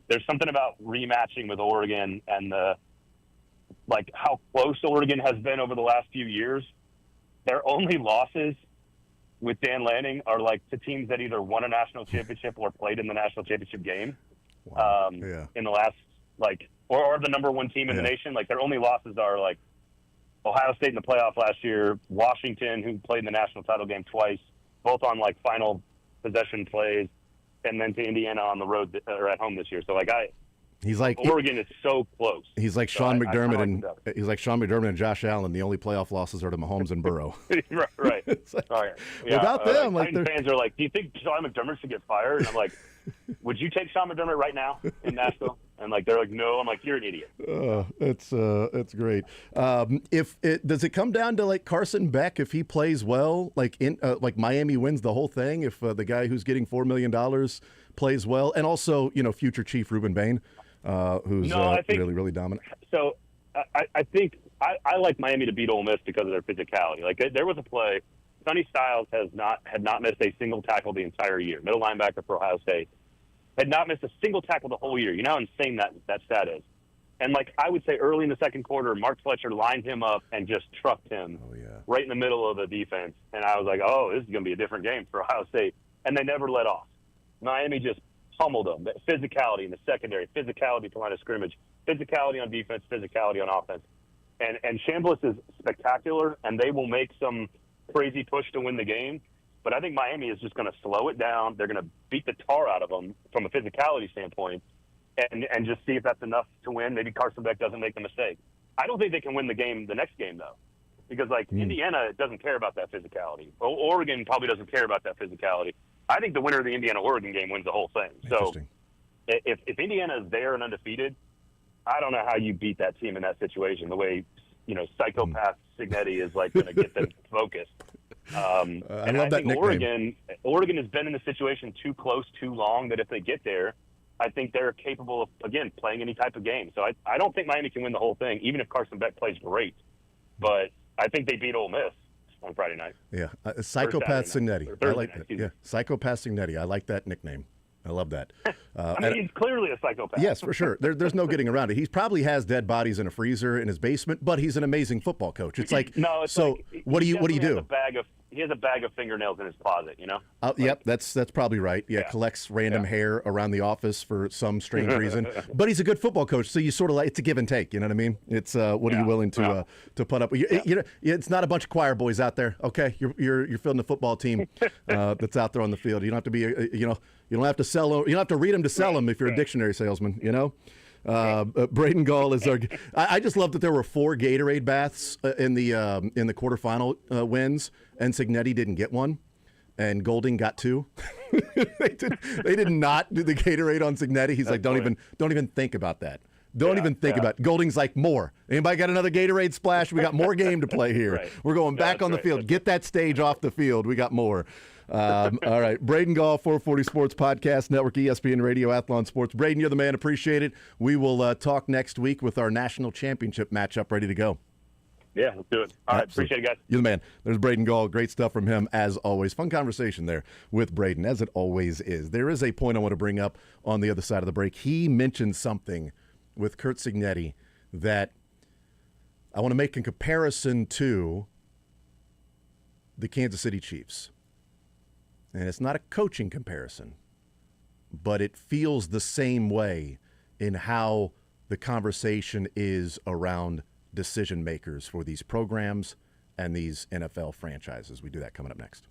there's something about rematching with Oregon and how close Oregon has been over the last few years. Their only losses with Dan Lanning are to teams that either won a national championship or played in the national championship game. Wow. In the last or the number one team in the nation. Their only losses are Ohio State in the playoff last year, Washington, who played in the national title game twice, both on final possession plays, and then to Indiana on the road or at home this year. So Oregon is so close. He's like Sean McDermott and Josh Allen. The only playoff losses are to Mahomes and Burrow. Right. Without them, Titan fans are do you think Sean McDermott should get fired? And I'm like, would you take Sean McDermott right now in Nashville? And they're like, no. I'm like, you're an idiot. It's great. Does it come down to Carson Beck if he plays well, Miami wins the whole thing if the guy who's getting $4 million plays well, and also future Chief Ruben Bain, who's really, really dominant. So I think I like Miami to beat Ole Miss because of their physicality. There was a play. Sonny Styles had not missed a single tackle the entire year. Middle linebacker for Ohio State. Had not missed a single tackle the whole year. You know how insane that stat is. And I would say early in the second quarter, Mark Fletcher lined him up and just trucked him right in the middle of the defense. And I was like, oh, this is going to be a different game for Ohio State. And they never let off. Miami just pummeled them. Physicality in the secondary, physicality at the line of scrimmage, physicality on defense, physicality on offense. And Chambliss is spectacular, and they will make some crazy push to win the game. But I think Miami is just going to slow it down. They're going to beat the tar out of them from a physicality standpoint and just see if that's enough to win. Maybe Carson Beck doesn't make the mistake. I don't think they can win the next game, though, because Indiana doesn't care about that physicality. Oregon probably doesn't care about that physicality. I think the winner of the Indiana-Oregon game wins the whole thing. So if Indiana is there and undefeated, I don't know how you beat that team in that situation, the way psychopath Cignetti is going to get them focused. I love that nickname. Oregon has been in the situation too close too long that if they get there, I think they're capable of, again, playing any type of game. So I don't think Miami can win the whole thing, even if Carson Beck plays great. But I think they beat Ole Miss on Friday night. Yeah, Psychopath Cignetti. I like that. Yeah, Psychopath Cignetti. I like that nickname. I love that. He's clearly a psychopath. Yes, for sure. There's no getting around it. He probably has dead bodies in a freezer in his basement, but he's an amazing football coach. It's what do you do? He has a bag of fingernails in his closet, Yep, that's probably right. Yeah, collects random hair around the office for some strange reason. But he's a good football coach, so you sort of it's a give and take. You know what I mean? It's what are you willing to put up with? It's not a bunch of choir boys out there. Okay, you're filling the football team that's out there on the field. You don't have to be you don't have to sell. You don't have to read them to sell them if you're a dictionary salesman. Braden Gall is our. I just love that there were 4 Gatorade baths in the quarterfinal wins, and Cignetti didn't get one, and Golding got 2. they did not do the Gatorade on Cignetti. He's don't even think about that. Don't even think about it. Golding's more. Anybody got another Gatorade splash? We got more game to play here. We're going back on the field. Get that stage off the field. We got more. All right. Braden Gall, 440 Sports Podcast Network, ESPN Radio, Athlon Sports. Braden, you're the man. Appreciate it. We will talk next week with our national championship matchup ready to go. Yeah, let's do it. All right, appreciate it, guys. You're the man. There's Braden Gall. Great stuff from him, as always. Fun conversation there with Braden, as it always is. There is a point I want to bring up on the other side of the break. He mentioned something with Curt Cignetti that I want to make in comparison to the Kansas City Chiefs. And it's not a coaching comparison, but it feels the same way in how the conversation is around decision makers for these programs and these NFL franchises. We do that coming up next.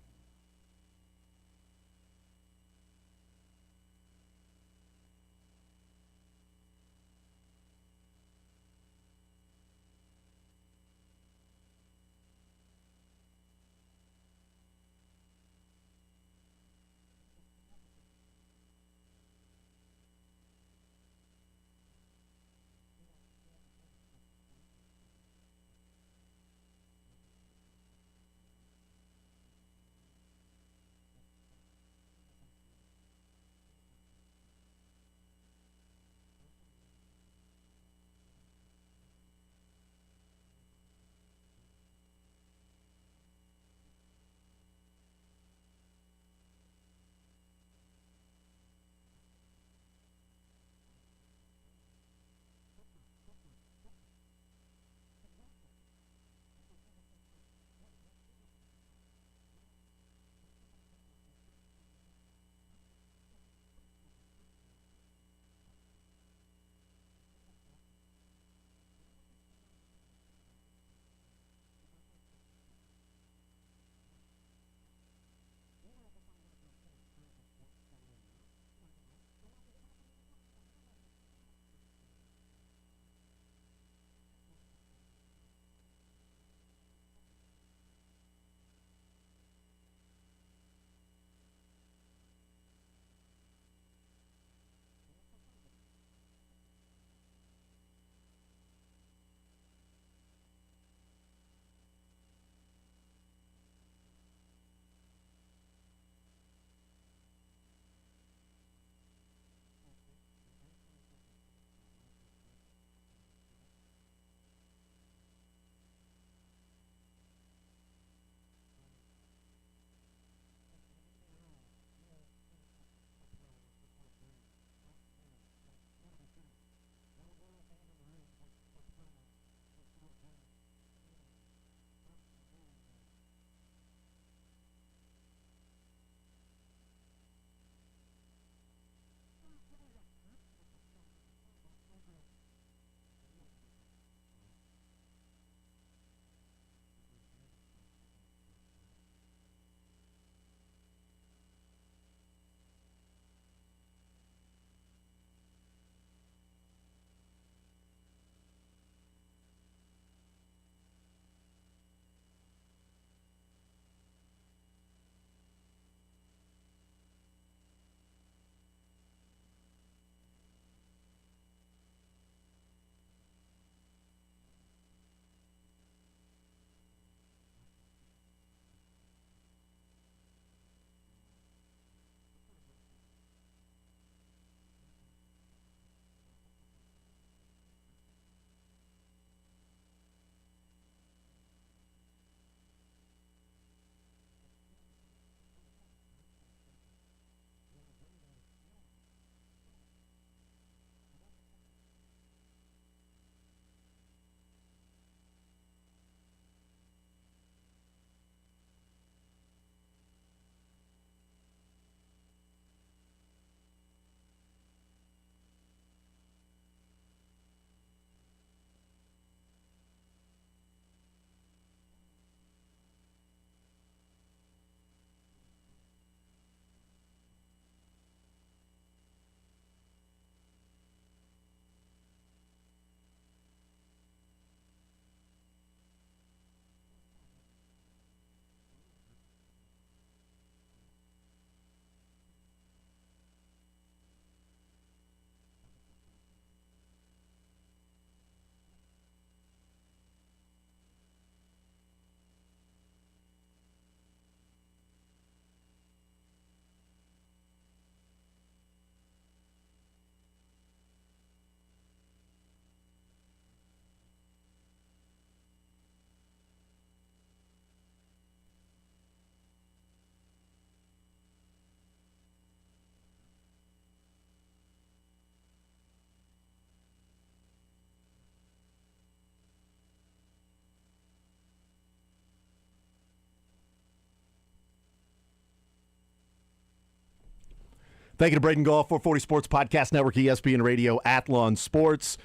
Thank you to Braden Gall, 440 Sports Podcast Network, ESPN Radio, Athlon Sports.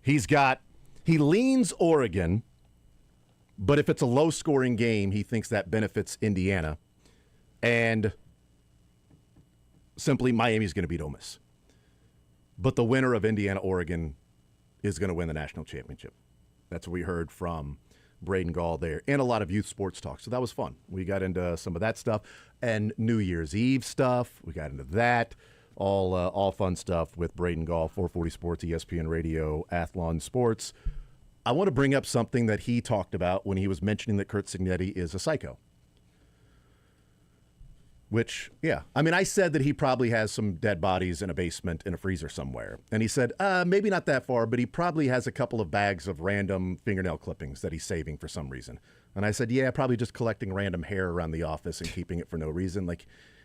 He leans Oregon, but if it's a low-scoring game, he thinks that benefits Indiana. And simply, Miami's going to beat Ole Miss. But the winner of Indiana-Oregon is going to win the national championship. That's what we heard from Braden Gall there, and a lot of youth sports talk. So that was fun. We got into some of that stuff and New Year's Eve stuff. We got into that. All fun stuff with Braden Gall, 440 Sports, ESPN Radio, Athlon Sports. I want to bring up something that he talked about when he was mentioning that Curt Cignetti is a psycho. Which, yeah. I mean, I said that he probably has some dead bodies in a basement in a freezer somewhere. And he said, maybe not that far, but he probably has a couple of bags of random fingernail clippings that he's saving for some reason. And I said, yeah, probably just collecting random hair around the office and keeping it for no reason.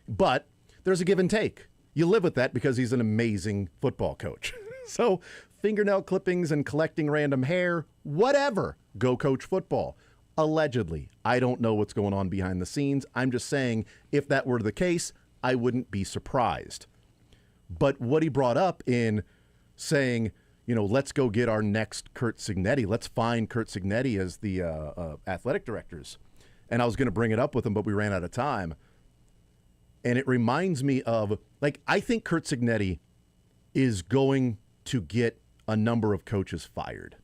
But there's a give and take. You live with that because he's an amazing football coach. So fingernail clippings and collecting random hair, whatever. Go coach football. Allegedly. I don't know what's going on behind the scenes. I'm just saying, if that were the case, I wouldn't be surprised. But what he brought up in saying, let's go get our next Curt Cignetti. Let's find Curt Cignetti as the athletic directors. And I was going to bring it up with him, but we ran out of time. And it reminds me of, I think Curt Cignetti is going to get a number of coaches fired.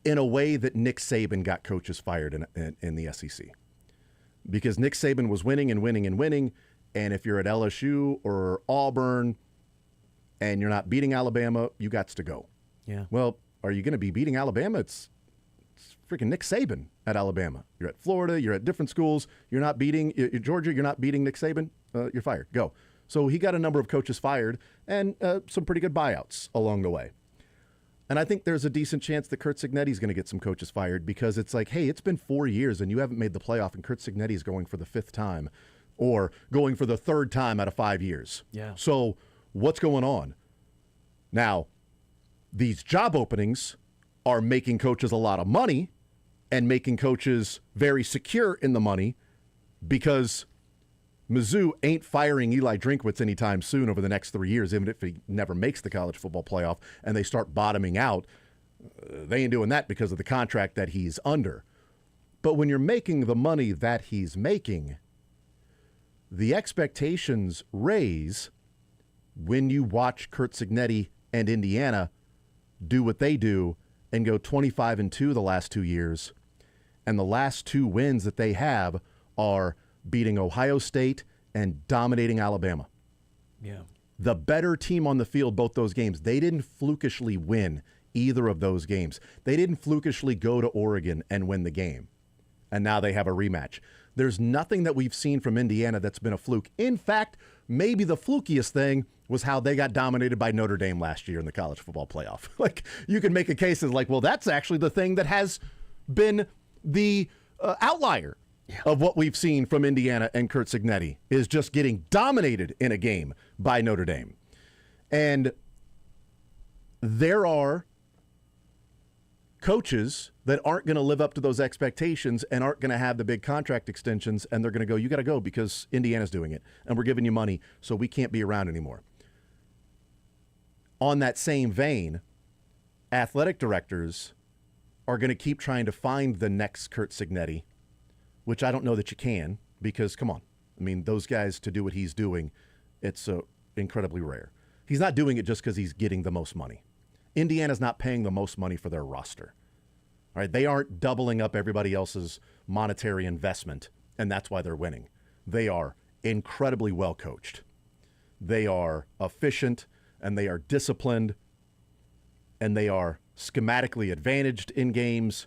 In a way that Nick Saban got coaches fired in the SEC. Because Nick Saban was winning and winning and winning, and if you're at LSU or Auburn and you're not beating Alabama, you got to go. Yeah. Well, are you going to be beating Alabama? It's freaking Nick Saban at Alabama. You're at Florida, you're at different schools, you're not beating Georgia, you're not beating Nick Saban, you're fired. Go. So he got a number of coaches fired and some pretty good buyouts along the way. And I think there's a decent chance that Curt Cignetti is going to get some coaches fired because it's like, hey, it's been 4 years and you haven't made the playoff, and Curt Cignetti is going for the 5th time or going for the 3rd time out of 5 years. Yeah. So what's going on? Now, these job openings are making coaches a lot of money and making coaches very secure in the money because Mizzou ain't firing Eli Drinkwitz anytime soon over the next 3 years, even if he never makes the college football playoff and they start bottoming out. They ain't doing that because of the contract that he's under. But when you're making the money that he's making, the expectations raise when you watch Curt Cignetti and Indiana do what they do and go 25-2 the last 2 years. And the last 2 wins that they have are beating Ohio State and dominating Alabama. Yeah. The better team on the field, both those games. They didn't flukishly win either of those games. They didn't flukishly go to Oregon and win the game. And now they have a rematch. There's nothing that we've seen from Indiana that's been a fluke. In fact, maybe the flukiest thing was how they got dominated by Notre Dame last year in the college football playoff. You can make a case as well, that's actually the thing that has been the outlier. Yeah. Of what we've seen from Indiana and Curt Cignetti is just getting dominated in a game by Notre Dame. And there are coaches that aren't going to live up to those expectations and aren't going to have the big contract extensions, and they're going to go, you got to go because Indiana's doing it, and we're giving you money, so we can't be around anymore. On that same vein, athletic directors are going to keep trying to find the next Curt Cignetti, which I don't know that you can because, come on. I mean, those guys, to do what he's doing, it's incredibly rare. He's not doing it just because he's getting the most money. Indiana's not paying the most money for their roster. All right? They aren't doubling up everybody else's monetary investment, and that's why they're winning. They are incredibly well coached. They are efficient, and they are disciplined, and they are schematically advantaged in games,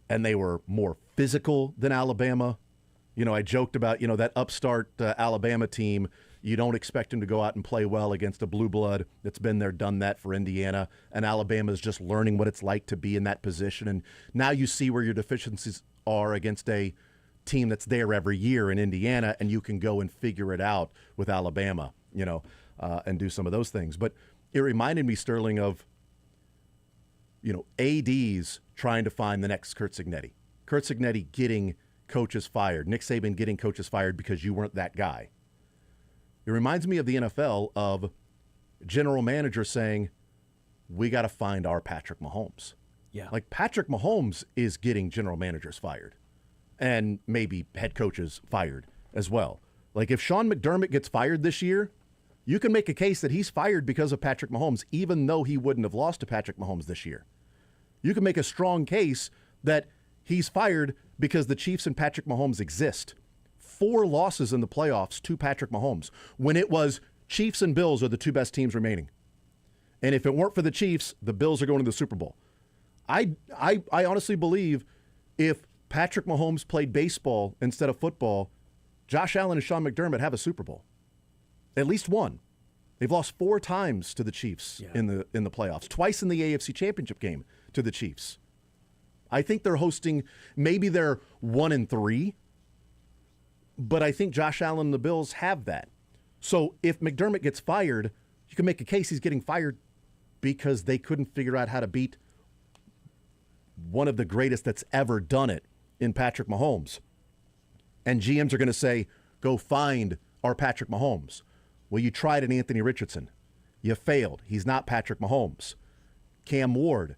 and they were more physical than Alabama. I joked about, that upstart Alabama team. You don't expect him to go out and play well against a blue blood that's been there, done that for Indiana. And Alabama's just learning what it's like to be in that position. And now you see where your deficiencies are against a team that's there every year in Indiana, and you can go and figure it out with Alabama, and do some of those things. But it reminded me, Sterling, of, ADs trying to find the next Curt Cignetti. Curt Cignetti getting coaches fired. Nick Saban getting coaches fired because you weren't that guy. It reminds me of the NFL of general manager saying, we got to find our Patrick Mahomes. Yeah. Like Patrick Mahomes is getting general managers fired and maybe head coaches fired as well. Like if Sean McDermott gets fired this year, you can make a case that he's fired because of Patrick Mahomes, even though he wouldn't have lost to Patrick Mahomes this year. You can make a strong case that he's fired because the Chiefs and Patrick Mahomes exist. 4 losses in the playoffs to Patrick Mahomes when it was Chiefs and Bills are the 2 best teams remaining. And if it weren't for the Chiefs, the Bills are going to the Super Bowl. I honestly believe if Patrick Mahomes played baseball instead of football, Josh Allen and Sean McDermott have a Super Bowl. At least one. They've lost 4 times to the Chiefs in the playoffs, twice in the AFC Championship game to the Chiefs. I think they're hosting, maybe they're 1-3, but I think Josh Allen and the Bills have that. So if McDermott gets fired, you can make a case he's getting fired because they couldn't figure out how to beat one of the greatest that's ever done it in Patrick Mahomes. And GMs are going to say, go find our Patrick Mahomes. Well, you tried an Anthony Richardson. You failed. He's not Patrick Mahomes. Cam Ward,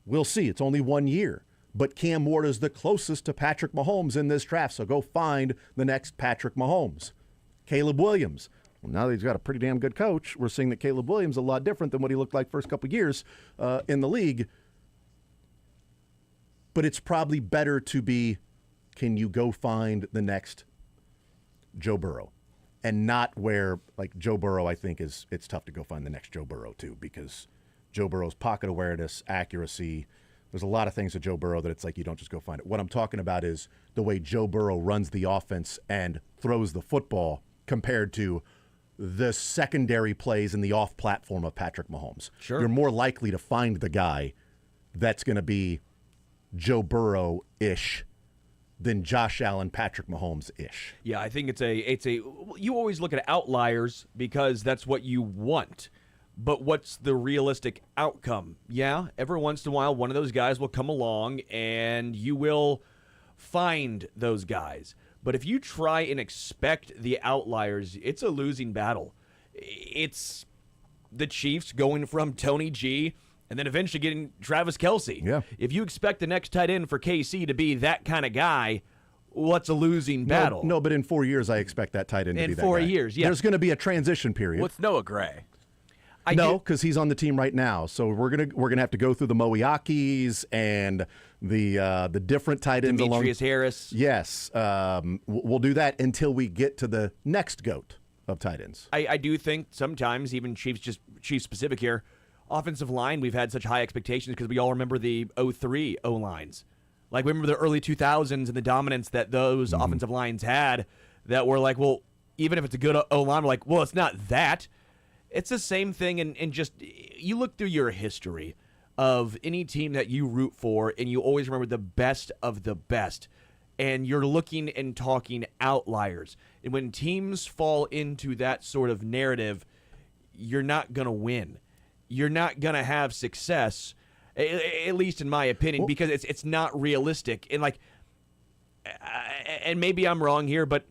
we'll see. It's only 1 year. But Cam Ward is the closest to Patrick Mahomes in this draft, so go find the next Patrick Mahomes. Caleb Williams. Well, now that he's got a pretty damn good coach, we're seeing that Caleb Williams is a lot different than what he looked like first couple of years in the league. But it's probably better to be, can you go find the next Joe Burrow? And not where, like, Joe Burrow, I think, it's tough to go find the next Joe Burrow, too, because Joe Burrow's pocket awareness, accuracy, there's a lot of things to Joe Burrow that it's like you don't just go find it. What I'm talking about is the way Joe Burrow runs the offense and throws the football compared to the secondary plays in the off platform of Patrick Mahomes. Sure. You're more likely to find the guy that's going to be Joe Burrow-ish than Josh Allen, Patrick Mahomes-ish. Yeah, I think it's a you always look at outliers because that's what you want. But what's the realistic outcome? Yeah, every once in a while one of those guys will come along and you will find those guys. But if you try and expect the outliers, it's a losing battle. It's the Chiefs going from Tony G and then eventually getting Travis Kelce. Yeah. If you expect the next tight end for KC to be that kind of guy, what's a losing battle? No, but in 4 years I expect that tight end to be that guy. In 4 years, yeah. There's going to be a transition period. What's Noah Gray? No, because he's on the team right now. So we're gonna have to go through the Moiakis and the different tight ends. Demetrius Harris. Yes, we'll do that until we get to the next GOAT of tight ends. I do think sometimes, even Chiefs specific here, offensive line, we've had such high expectations because we all remember the 03 O-lines. Like, we remember the early 2000s and the dominance that those offensive lines had that were like, well, even if it's a good O-line, we're like, well, it's not that. It's the same thing, and just you look through your history of any team that you root for, and you always remember the best of the best, and you're looking and talking outliers. And when teams fall into that sort of narrative, you're not going to win. You're not going to have success, at least in my opinion, because it's not realistic. And and maybe I'm wrong here, but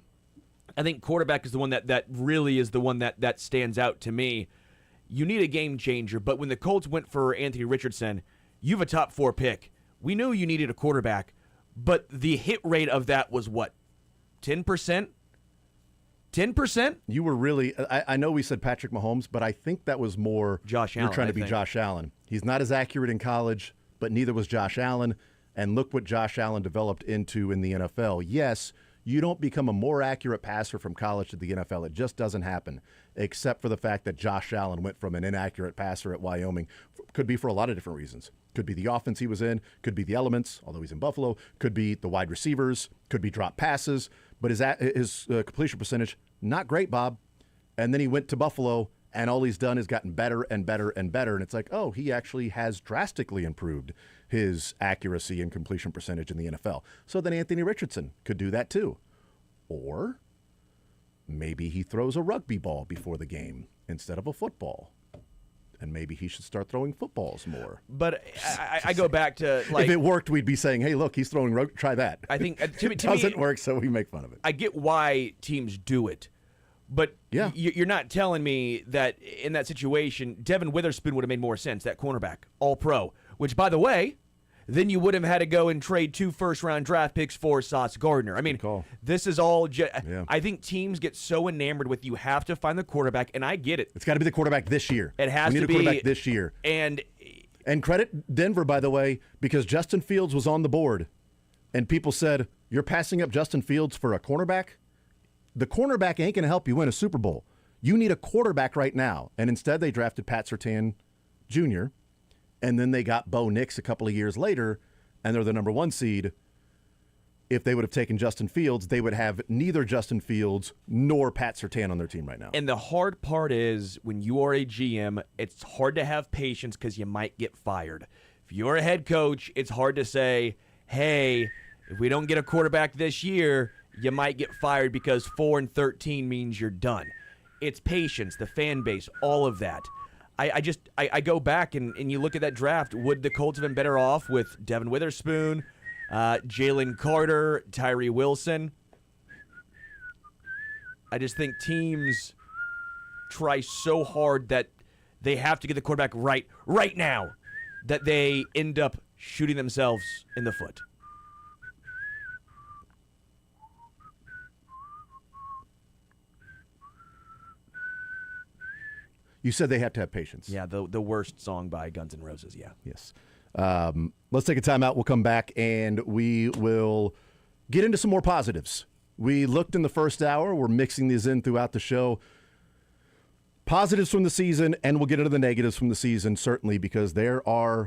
I think quarterback is the one that really is the one that stands out to me. You need a game changer, but when the Colts went for Anthony Richardson, you have a top 4 pick. We knew you needed a quarterback, but the hit rate of that was what? 10%? 10%? You were really, I know we said Patrick Mahomes, but I think that was more Josh Allen. You're trying to be Josh Allen. He's not as accurate in college, but neither was Josh Allen. And look what Josh Allen developed into in the NFL. Yes, you don't become a more accurate passer from college to the NFL. It just doesn't happen, except for the fact that Josh Allen went from an inaccurate passer at Wyoming. Could be for a lot of different reasons. Could be the offense he was in, could be the elements, although he's in Buffalo, could be the wide receivers, could be drop passes, but his completion percentage, not great, Bob. And then he went to Buffalo, and all he's done is gotten better and better and better, and it's like, oh, he actually has drastically improved his accuracy and completion percentage in the NFL. So then Anthony Richardson could do that too. Or maybe he throws a rugby ball before the game instead of a football. And maybe he should start throwing footballs more. But I go back to, like, if it worked, we'd be saying, hey, look, he's throwing try that. I think it doesn't work, so we make fun of it. I get why teams do it. But Yeah. you're not telling me that in that situation, Devin Witherspoon would have made more sense, that cornerback, all-pro, which, by the way, then you would have had to go and trade 2 first-round draft picks for Sauce Gardner. I mean, this is all I think teams get so enamored with you have to find the quarterback, and I get it. It's got to be the quarterback this year. It has we need to a be quarterback this year. And credit Denver, by the way, because Justin Fields was on the board, and people said, you're passing up Justin Fields for a cornerback? The cornerback ain't going to help you win a Super Bowl. You need a quarterback right now. And instead they drafted Pat Surtain Jr., and then they got Bo Nix a couple of years later, and they're the number 1 seed. If they would have taken Justin Fields, they would have neither Justin Fields nor Pat Surtain on their team right now. And the hard part is when you are a GM, it's hard to have patience because you might get fired. If you're a head coach, it's hard to say, hey, if we don't get a quarterback this year, you might get fired because 4-13 means you're done. It's patience, the fan base, all of that. I go back and you look at that draft. Would the Colts have been better off with Devin Witherspoon, Jalen Carter, Tyree Wilson? I just think teams try so hard that they have to get the quarterback right now that they end up shooting themselves in the foot. You said they have to have patience. Yeah, the worst song by Guns N' Roses, yeah. Yes. Let's take a timeout. We'll come back, and we will get into some more positives. We looked in the first hour. We're mixing these in throughout the show. Positives from the season, and we'll get into the negatives from the season, certainly, because there are